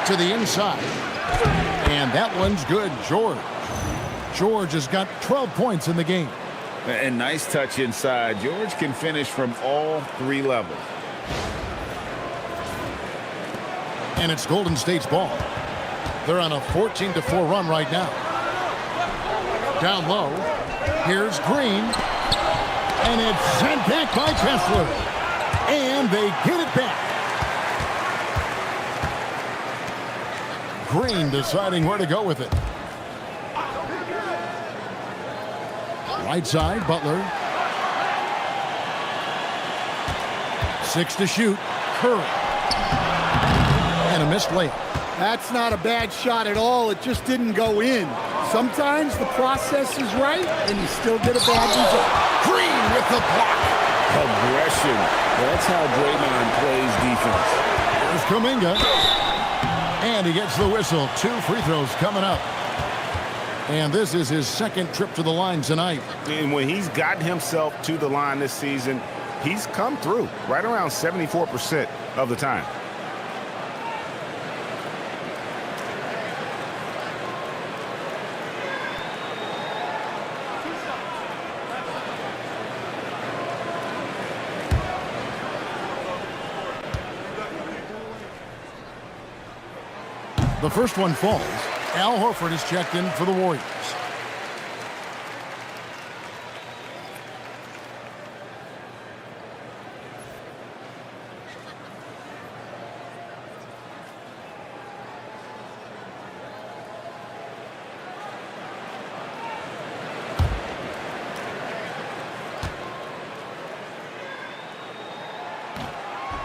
To the inside. And that one's good. George has got 12 points in the game. And nice touch inside. George can finish from all 3 levels. And it's Golden State's ball. They're on a 14-4 run right now. Down low. Here's Green. And it's sent back by Kessler. And they get it back. Green deciding where to go with it. Right side, Butler. 6 to shoot. Curry. And a missed layup. That's not a bad shot at all. It just didn't go in. Sometimes the process is right, and you still get a bad result. Green with the block. Aggression. That's how Draymond plays defense. Here's Kuminga. And he gets the whistle. 2 free throws coming up. And this is his 2nd trip to the line tonight. And when he's gotten himself to the line this season, he's come through right around 74% of the time. The first one falls. Al Horford is checked in for the Warriors.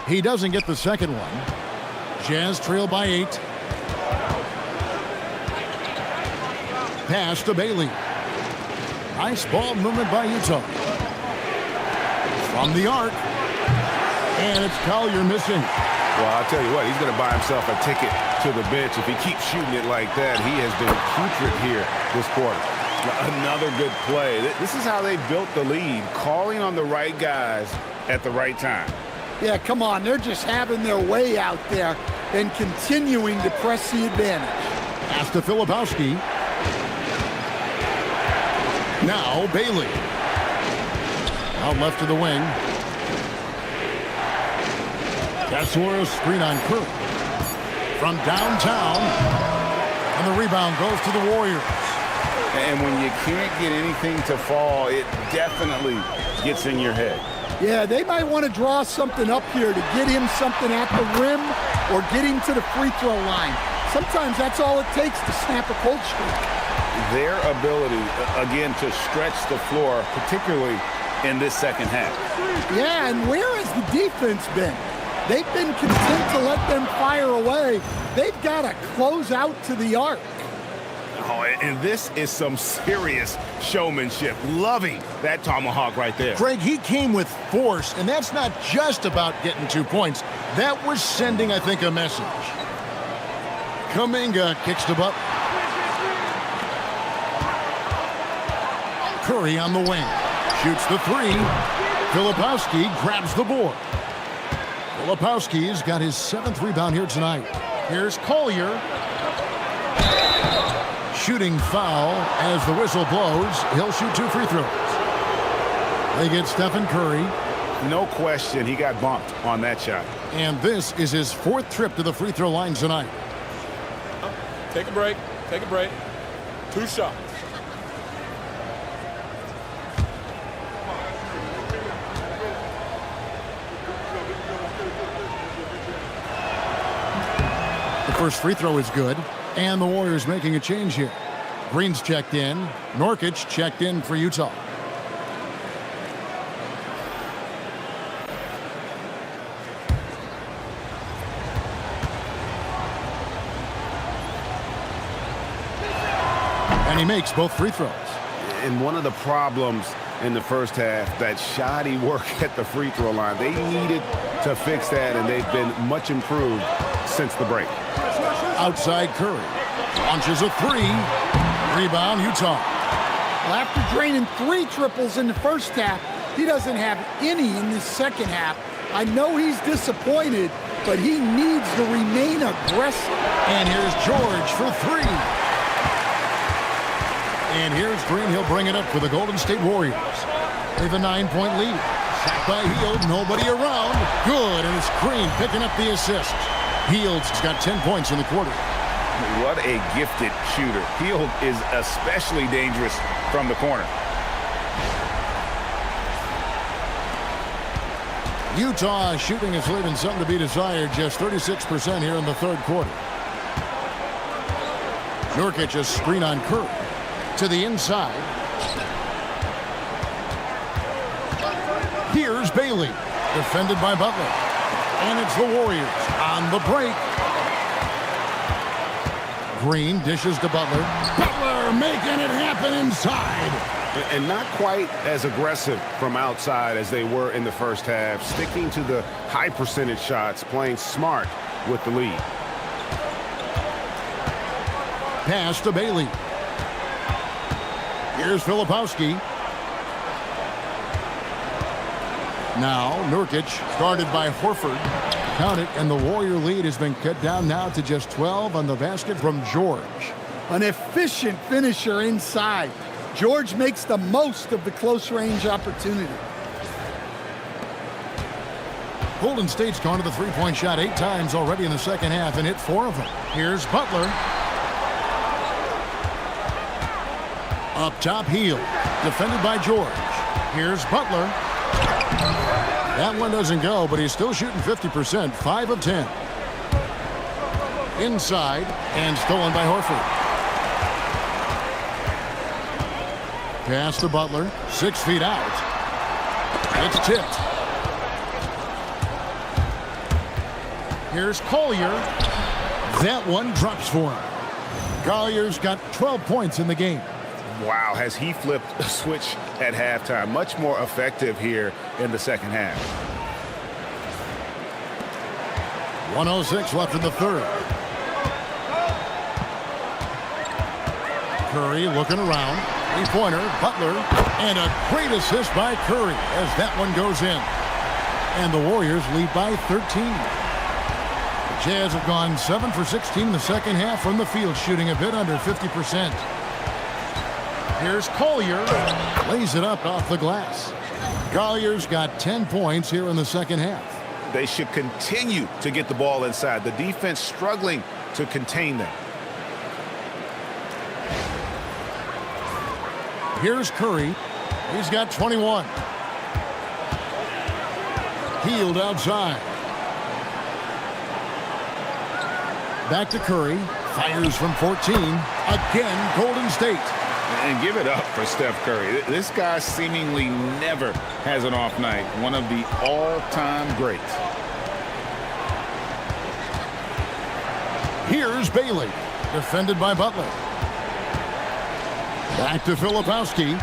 He doesn't get the second one. Jazz trail by 8. Pass to Bailey. Nice ball movement by Utah. From the arc. And it's Collier missing. Well, I'll tell you what, he's going to buy himself a ticket to the bench. If he keeps shooting it like that, he has been putrid here this quarter. Another good play. This is how they built the lead, calling on the right guys at the right time. Yeah, come on. They're just having their way out there and continuing to press the advantage. Pass to Filipowski. Now Bailey. Out left to the wing. Kessler screen on Curry. From downtown. And the rebound goes to the Warriors. And when you can't get anything to fall, it definitely gets in your head. Yeah, they might want to draw something up here to get him something at the rim or get him to the free throw line. Sometimes that's all it takes to snap a cold streak. Their ability, again, to stretch the floor, particularly in this second half. Yeah, and where has the defense been? They've been content to let them fire away. They've got to close out to the arc. Oh, and this is some serious showmanship. Loving that tomahawk right there. Craig, he came with force, and that's not just about getting 2 points. That was sending, I think, a message. Kuminga kicks the butt. Curry on the wing. Shoots the three. Filipowski grabs the board. Filipowski's got his 7th rebound here tonight. Here's Collier. Shooting foul as the whistle blows. He'll shoot 2 free throws. They get Stephen Curry. No question, he got bumped on that shot. And this is his 4th trip to the free throw line tonight. Take a break. Take a break. 2 shots. The first free throw is good. And the Warriors making a change here. Green's checked in. Nurkic checked in for Utah. And he makes both free throws. And one of the problems in the first half, that shoddy work at the free throw line. They needed to fix that, and they've been much improved since the break. Outside Curry. Launches a three. Rebound, Utah. Well, after draining 3 triples in the first half, he doesn't have any in the second half. I know he's disappointed, but he needs to remain aggressive. And here's George for 3. And here's Green. He'll bring it up for the Golden State Warriors. They have a 9-point lead. Shot by Hield. Nobody around. Good. And it's Green picking up the assist. Hield's got 10 points in the quarter. What a gifted shooter. Hield is especially dangerous from the corner. Utah shooting is leaving something to be desired. Just 36% here in the third quarter. Nurkic a screen on Curry. To the inside. Here's Bailey. Defended by Butler. And it's the Warriors on the break. Green dishes to Butler. Butler making it happen inside. And not quite as aggressive from outside as they were in the first half. Sticking to the high percentage shots, playing smart with the lead. Pass to Bailey. Here's Filipowski. Now Nurkic, guarded by Horford. Count it, and the Warrior lead has been cut down now to just 12 on the basket from George. An efficient finisher inside. George makes the most of the close-range opportunity. Golden State's gone to the three-point shot 8 times already in the second half and hit 4 of them. Here's Butler. Up top, Hield. Defended by George. Here's Butler. That one doesn't go, but he's still shooting 50%, 5 of 10. Inside, and stolen by Horford. Pass to Butler, 6 feet out. It's tipped. Here's Collier. That one drops for him. Collier's got 12 points in the game. Wow, has he flipped a switch at halftime. Much more effective here in the second half. 1:06 left in the third. Curry looking around. Three-pointer, Butler, and a great assist by Curry as that one goes in. And the Warriors lead by 13. The Jazz have gone 7 for 16 in the second half from the field, shooting a bit under 50%. Here's Collier. Lays it up off the glass. Collier's got 10 points here in the second half. They should continue to get the ball inside. The defense struggling to contain them. Here's Curry. He's got 21. Healed outside. Back to Curry. Fires from 14. Again, Golden State. And give it up for Steph Curry. This guy seemingly never has an off night. One of the all-time greats. Here's Bailey. Defended by Butler. Back to Filipowski.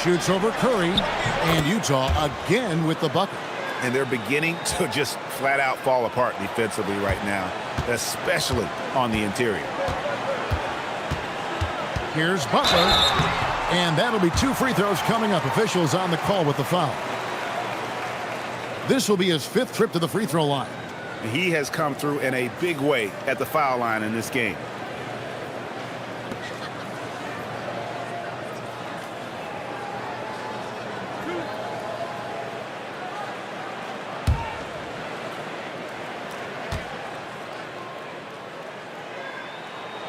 Shoots over Curry. And Utah again with the bucket. And they're beginning to just flat out fall apart defensively right now, especially on the interior. Here's Butler. And that'll be 2 free throws coming up. Officials on the call with the foul. This will be his 5th trip to the free throw line. He has come through in a big way at the foul line in this game.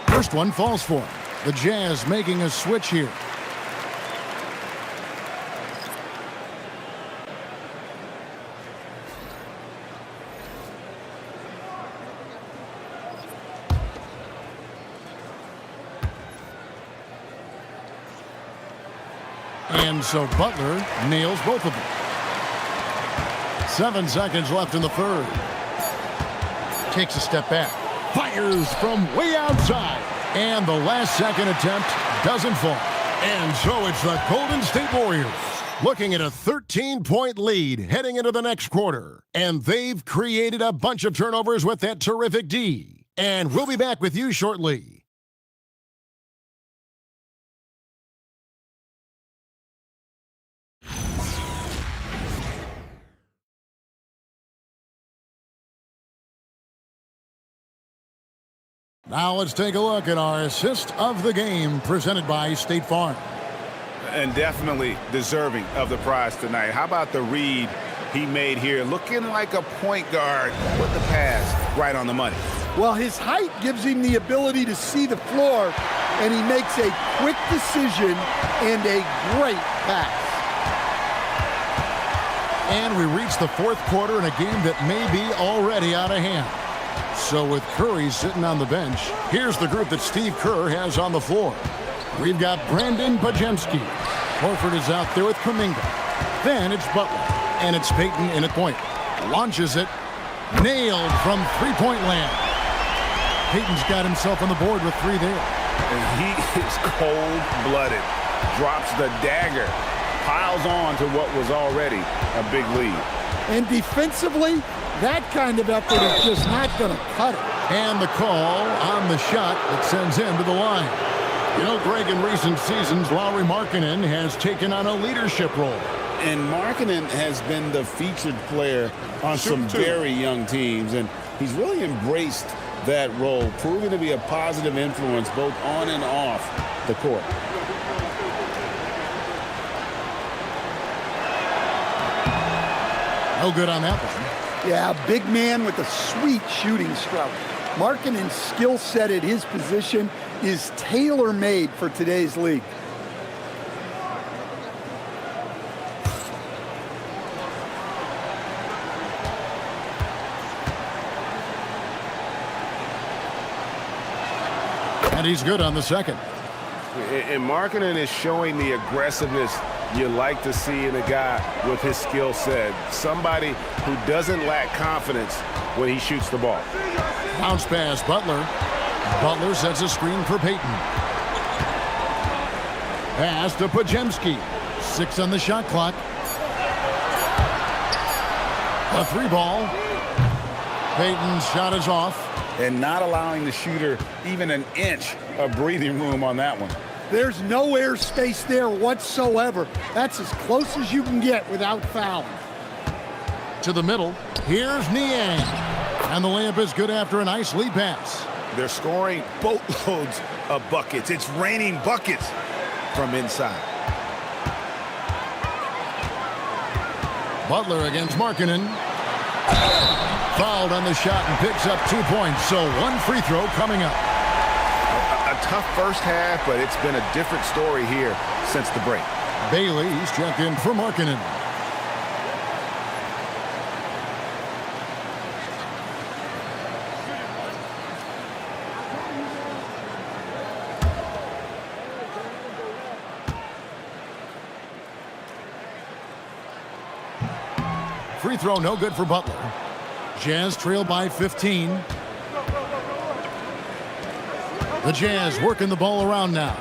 First one falls for him. The Jazz making a switch here. And so Butler nails both of them. 7 seconds left in the third. Takes a step back. Fires from way outside. And the last second attempt doesn't fall. And so it's the Golden State Warriors looking at a 13-point lead heading into the next quarter. And they've created a bunch of turnovers with that terrific D. And we'll be back with you shortly. Now let's take a look at our assist of the game presented by State Farm. And definitely deserving of the prize tonight. How about the read he made here? Looking like a point guard with the pass right on the money. Well, his height gives him the ability to see the floor, and he makes a quick decision and a great pass. And we reach the fourth quarter in a game that may be already out of hand. So with Curry sitting on the bench, here's the group that Steve Kerr has on the floor. We've got Brandon Bajemski. Horford is out there with Kuminga. Then it's Butler, and it's Payton in at point. Launches it. Nailed from three-point land. Payton's got himself on the board with 3 there. And he is cold-blooded. Drops the dagger. Piles on to what was already a big lead. And defensively, that kind of effort is just not going to cut it. And the call on the shot that sends him to the line. You know, Greg, in recent seasons, Lauri Markkanen has taken on a leadership role. And Markkanen has been the featured player on some very young teams, and he's really embraced that role, proving to be a positive influence both on and off the court. No good on that one. Yeah, big man with a sweet shooting stroke. Markkanen's skill set at his position is tailor-made for today's league. And he's good on the second. And Markkanen is showing the aggressiveness you like to see in a guy with his skill set. Somebody who doesn't lack confidence when he shoots the ball. Bounce pass, Butler. Butler sets a screen for Payton. Pass to Pajemski. 6 on the shot clock. A 3-ball. Payton's shot is off. And not allowing the shooter even an inch of breathing room on that one. There's no airspace there whatsoever. That's as close as you can get without fouling. To the middle. Here's Niang. And the layup is good after a nice lead pass. They're scoring boatloads of buckets. It's raining buckets from inside. Butler against Markkanen. Fouled on the shot and picks up 2 points. So 1 free throw coming up. A tough first half, but it's been a different story here since the break. Bailey's checked in for Markkanen. Free throw no good for Butler. Jazz trail by 15. The Jazz working the ball around now.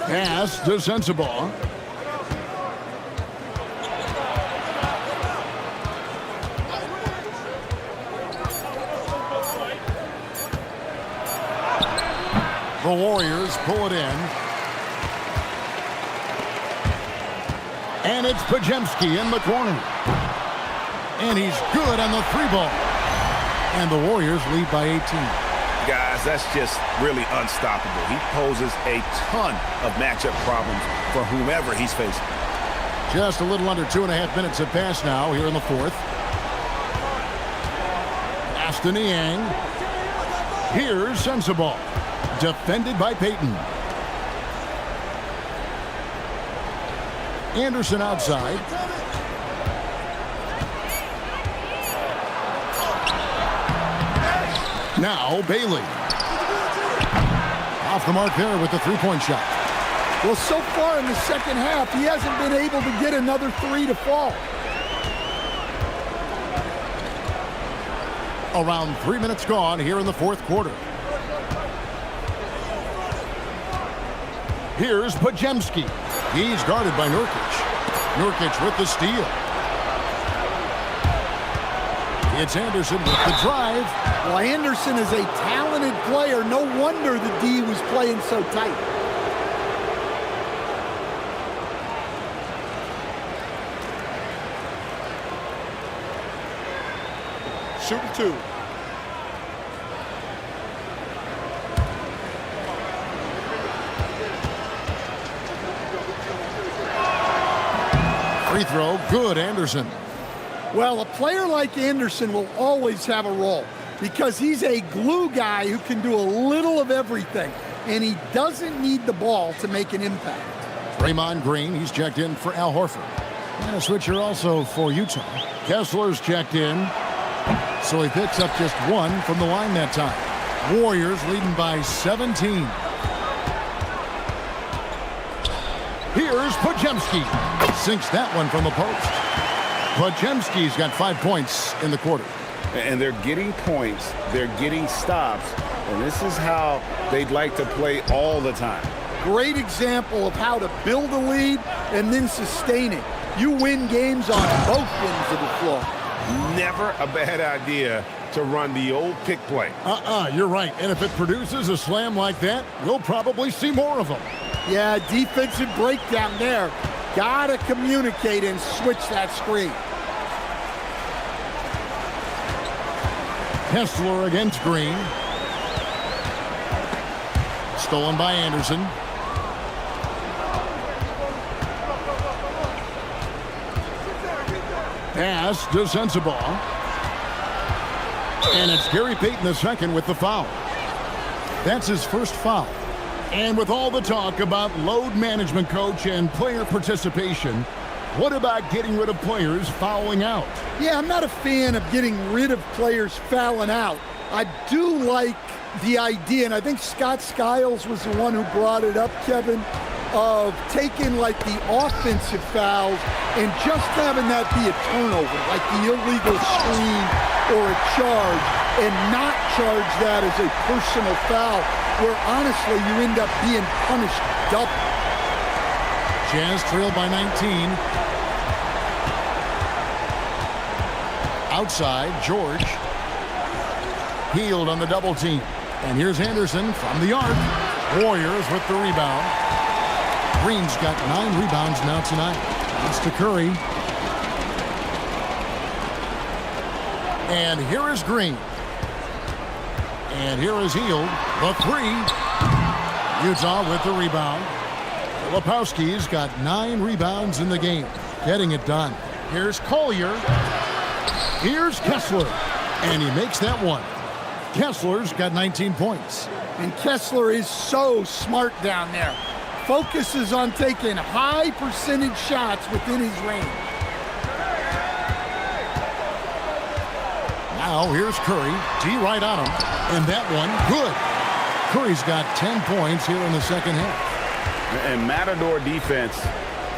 Pass to Sensabaugh. The Warriors pull it in. And it's Pajemski in the corner. And he's good on the 3-ball. And the Warriors lead by 18. Guys, that's just really unstoppable. He poses a ton of matchup problems for whomever he's facing. Just a little under 2.5 minutes have passed now here in the fourth. Pass to Niang. Here's Sensabaugh. Defended by Payton. Anderson outside. Now Bailey. Off the mark there with the 3-point shot. Well, so far in the second half, he hasn't been able to get another 3 to fall. Around 3 minutes gone here in the fourth quarter. Here's Pajemski. He's guarded by Nurkic. Nurkic with the steal. It's Anderson with the drive. Well, Anderson is a talented player. No wonder the D was playing so tight. Shooting 2. Free throw, good, Anderson. Well, a player like Anderson will always have a role because he's a glue guy who can do a little of everything, and he doesn't need the ball to make an impact. Draymond Green, he's checked in for Al Horford. And a switcher also for Utah. Kessler's checked in, so he picks up just 1 from the line that time. Warriors leading by 17. Here's Pajemski. Sinks that one from the post. Pajemski's got 5 points in the quarter. And they're getting points, they're getting stops, and this is how they'd like to play all the time. Great example of how to build a lead and then sustain it. You win games on both ends of the floor. Never a bad idea to run the old pick play. You're right. And if it produces a slam like that, we'll probably see more of them. Yeah, defensive breakdown there. Gotta communicate and switch that screen. Kessler against Green. Stolen by Anderson. Pass to Sensabaugh. And it's Gary Payton II with the foul. That's his first foul. And with all the talk about load management, coach, and player participation, what about getting rid of players fouling out? Yeah, I'm not a fan of getting rid of players fouling out. I do like the idea, and I think Scott Skiles was the one who brought it up, Kevin, of taking like the offensive fouls and just having that be a turnover, like the illegal screen or a charge, and not charge that as a personal foul, where honestly you end up being punished double. Jazz trailed by 19. Outside, George. Healed on the double team. And here's Anderson from the arc. Warriors with the rebound. Green's got 9 rebounds now tonight. It's to Curry. And here is Green. And here is Hield. The 3. Utah with the rebound. Filipowski's got 9 rebounds in the game. Getting it done. Here's Collier. Here's Kessler. And he makes that one. Kessler's got 19 points. And Kessler is so smart down there. Focuses on taking high percentage shots within his range. Now here's Curry. D right on him. And that one, good. Curry's got 10 points here in the second half. And Matador defense,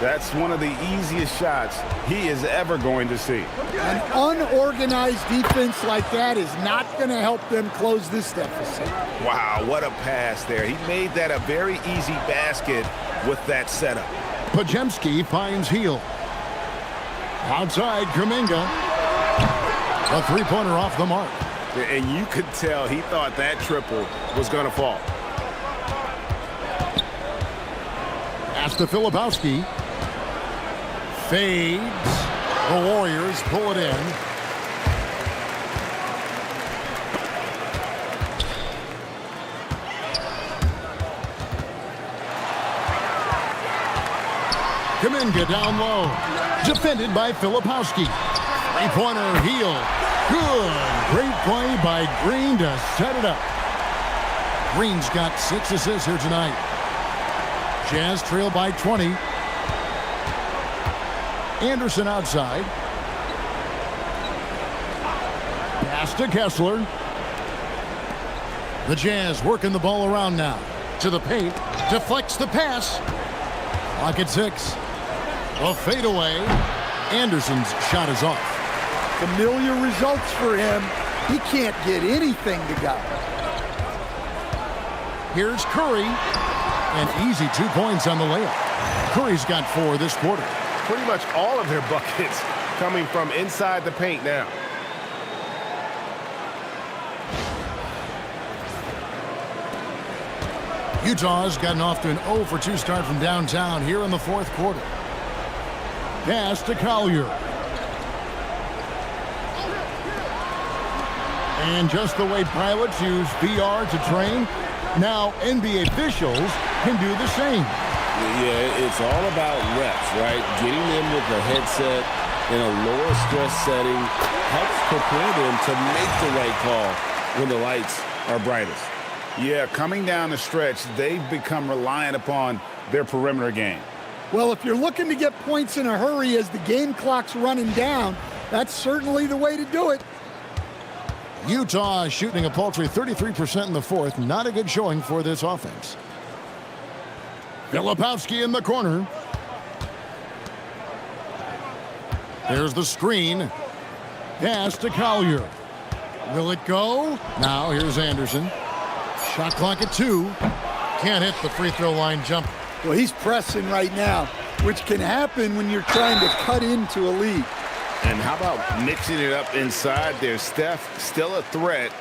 that's one of the easiest shots he is ever going to see. An unorganized defense like that is not going to help them close this deficit. Wow, what a pass there. He made that a very easy basket with that setup. Podziemski finds Hield. Outside, Kuminga. A three-pointer off the mark. And you could tell he thought that triple was going to fall. Pass to Filipowski. Fades. The Warriors pull it in. Kuminga down low. Defended by Filipowski. Three-pointer Hield. Good. Great play by Green to set it up. Green's got 6 assists here tonight. Jazz trail by 20. Anderson outside. Pass to Kessler. The Jazz working the ball around now. To the paint. Deflects the pass. Clock at 6. A fadeaway. Anderson's shot is off. Familiar results for him. He can't get anything to go. Here's Curry. And easy 2 points on the layup. Curry's got 4 this quarter. Pretty much all of their buckets coming from inside the paint now. Utah's gotten off to an 0 for 2 start from downtown here in the fourth quarter. Pass to Collier. And just the way pilots use VR to train, now NBA officials can do the same. Yeah, it's all about reps, right? Getting them with the headset in a lower stress setting helps prepare them to make the right call when the lights are brightest. Yeah, coming down the stretch, they've become reliant upon their perimeter game. Well, if you're looking to get points in a hurry as the game clock's running down, that's certainly the way to do it. Utah is shooting a paltry 33% in the fourth. Not a good showing for this offense. Filipowski in the corner. There's the screen. Pass to Collier. Will it go? Now here's Anderson. Shot clock at 2. Can't hit the free throw line jump. Well, he's pressing right now, which can happen when you're trying to cut into a lead. And how about mixing it up inside there? Steph, still a threat.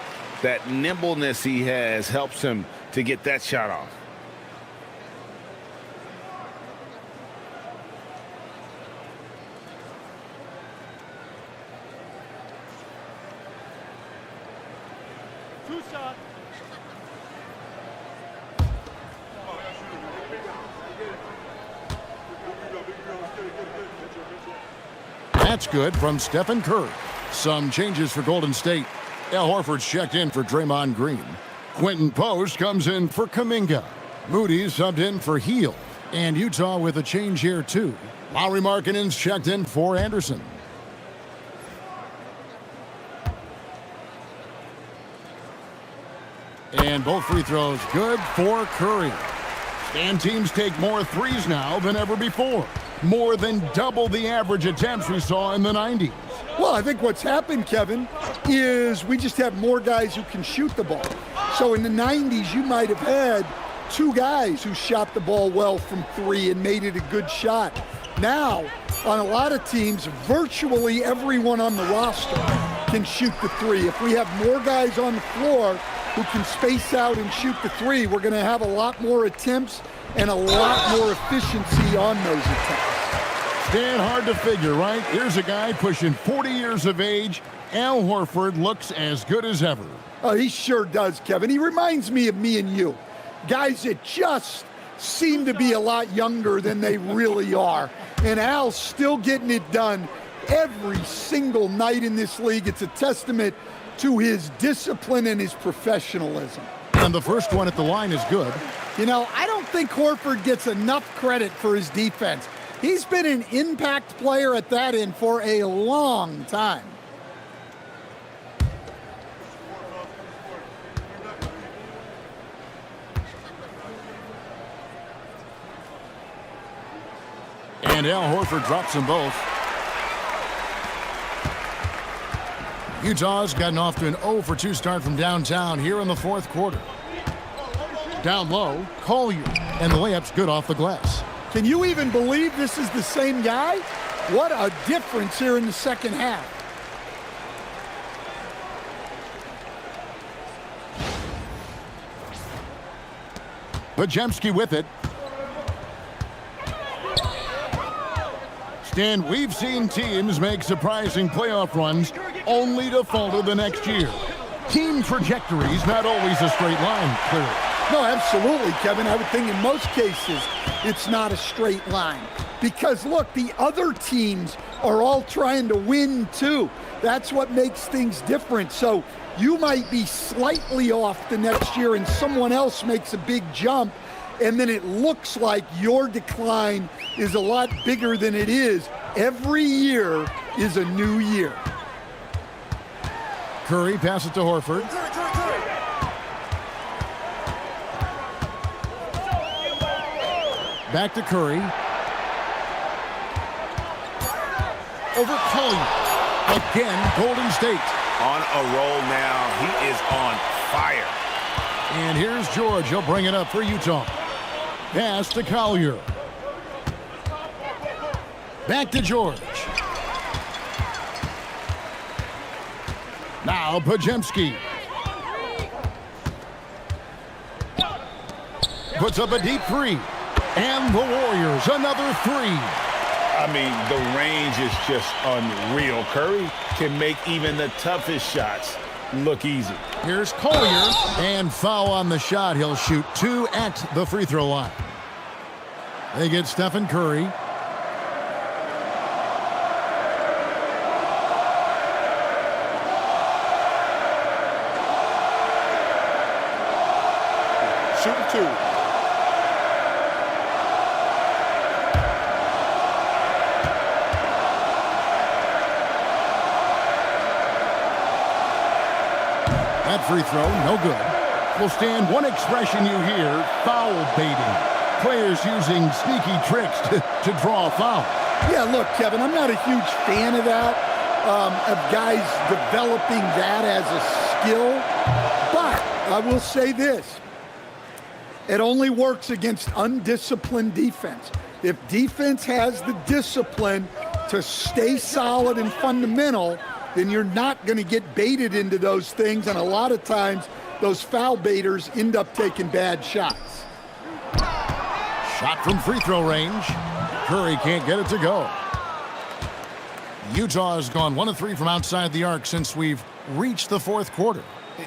That nimbleness he has helps him to get that shot off. That's good from Stephen Curry. Some changes for Golden State. Al Horford's checked in for Draymond Green. Quentin Post comes in for Kuminga. Moody's subbed in for Hield. And Utah with a change here too. Lauri Markkanen's checked in for Anderson. And both free throws good for Curry. And teams take more threes now than ever before. More than double the average attempts we saw in the 90s. Well, I think what's happened, Kevin, is we just have more guys who can shoot the ball. So in the 90s, you might have had 2 guys who shot the ball well from 3 and made it a good shot. Now, on a lot of teams, virtually everyone on the roster can shoot the 3. If we have more guys on the floor who can space out and shoot the 3, we're going to have a lot more attempts and a lot more efficiency on those attempts. Stan, hard to figure, right? Here's a guy pushing 40 years of age. Al Horford looks as good as ever. Oh, he sure does, Kevin. He reminds me of me and you. Guys that just seem to be a lot younger than they really are. And Al's still getting it done every single night in this league. It's a testament to his discipline and his professionalism. And the first one at the line is good. You know, I don't think Horford gets enough credit for his defense. He's been an impact player at that end for a long time. And Al Horford drops them both. Utah's gotten off to an 0-for-2 start from downtown here in the fourth quarter. Down low, Collier, and the layup's good off the glass. Can you even believe this is the same guy? What a difference here in the second half. Podziemski with it. Stan, we've seen teams make surprising playoff runs only to falter the next year. Team trajectory's not always a straight line, clearly. No, absolutely, Kevin. I would think in most cases it's not a straight line. Because, look, the other teams are all trying to win, too. That's what makes things different. So you might be slightly off the next year and someone else makes a big jump, and then it looks like your decline is a lot bigger than it is. Every year is a new year. Curry passes to Horford. Back to Curry. Over Collier. Again, Golden State. On a roll now. He is on fire. And here's George. He'll bring it up for Utah. Pass to Collier. Back to George. Now Podziemski. Puts up a deep 3. And the Warriors, another 3. I mean, the range is just unreal. Curry can make even the toughest shots look easy. Here's Collier, and foul on the shot. He'll shoot 2 at the free throw line. They get Stephen Curry. Shooting 2. That free throw, no good. Will stand one expression you hear, foul baiting. Players using sneaky tricks to draw a foul. Yeah, look, Kevin, I'm not a huge fan of that, of guys developing that as a skill. But I will say this. It only works against undisciplined defense. If defense has the discipline to stay solid and fundamental, then you're not going to get baited into those things, and a lot of times those foul baiters end up taking bad shots. Shot from free throw range. Curry can't get it to go. Utah has gone 1 of 3 from outside the arc since we've reached the fourth quarter.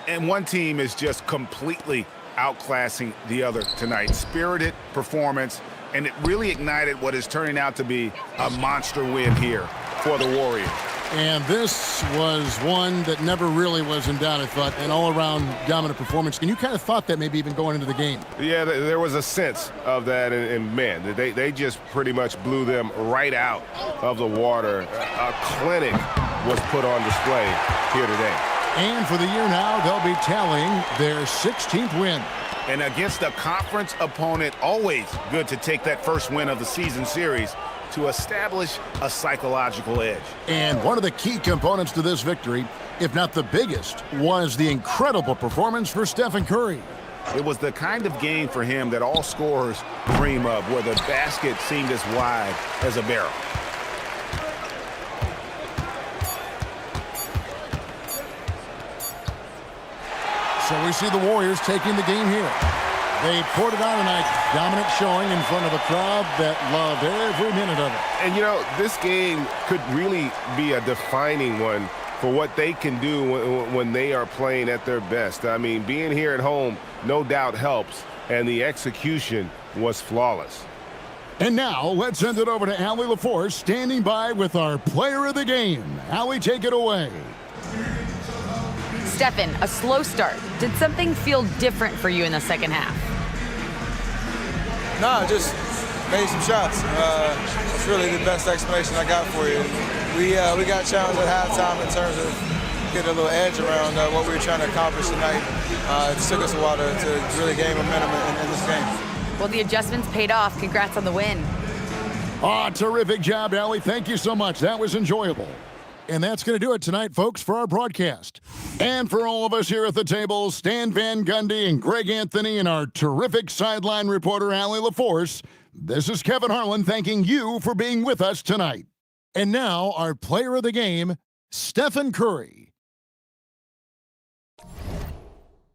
And one team is just completely outclassing the other tonight. Spirited performance, and it really ignited what is turning out to be a monster win here for the Warriors. And this was one that never really was in doubt, I thought, an all-around dominant performance. And you kind of thought that maybe even going into the game. Yeah, there was a sense of that, and man, they just pretty much blew them right out of the water. A clinic was put on display here today. And for the year now, they'll be tallying their 16th win. And against a conference opponent, always good to take that first win of the season series to establish a psychological edge. And one of the key components to this victory, if not the biggest, was the incredible performance for Stephen Curry. It was the kind of game for him that all scorers dream of, where the basket seemed as wide as a barrel. So we see the Warriors taking the game here. They poured it on tonight. Dominant showing in front of a crowd that loved every minute of it. And, you know, this game could really be a defining one for what they can do when they are playing at their best. I mean, being here at home no doubt helps, and the execution was flawless. And now, let's send it over to Allie LaForce, standing by with our player of the game. Allie, take it away. Stephen, a slow start. Did something feel different for you in the second half? No, just made some shots. That's really the best explanation I got for you. We got challenged at halftime in terms of getting a little edge around what we were trying to accomplish tonight. It took us a while to really gain momentum in this game. Well, the adjustments paid off. Congrats on the win. Terrific job, Allie. Thank you so much. That was enjoyable. And that's going to do it tonight, folks, for our broadcast. And for all of us here at the table, Stan Van Gundy and Greg Anthony and our terrific sideline reporter, Allie LaForce, this is Kevin Harlan thanking you for being with us tonight. And now, our player of the game, Stephen Curry.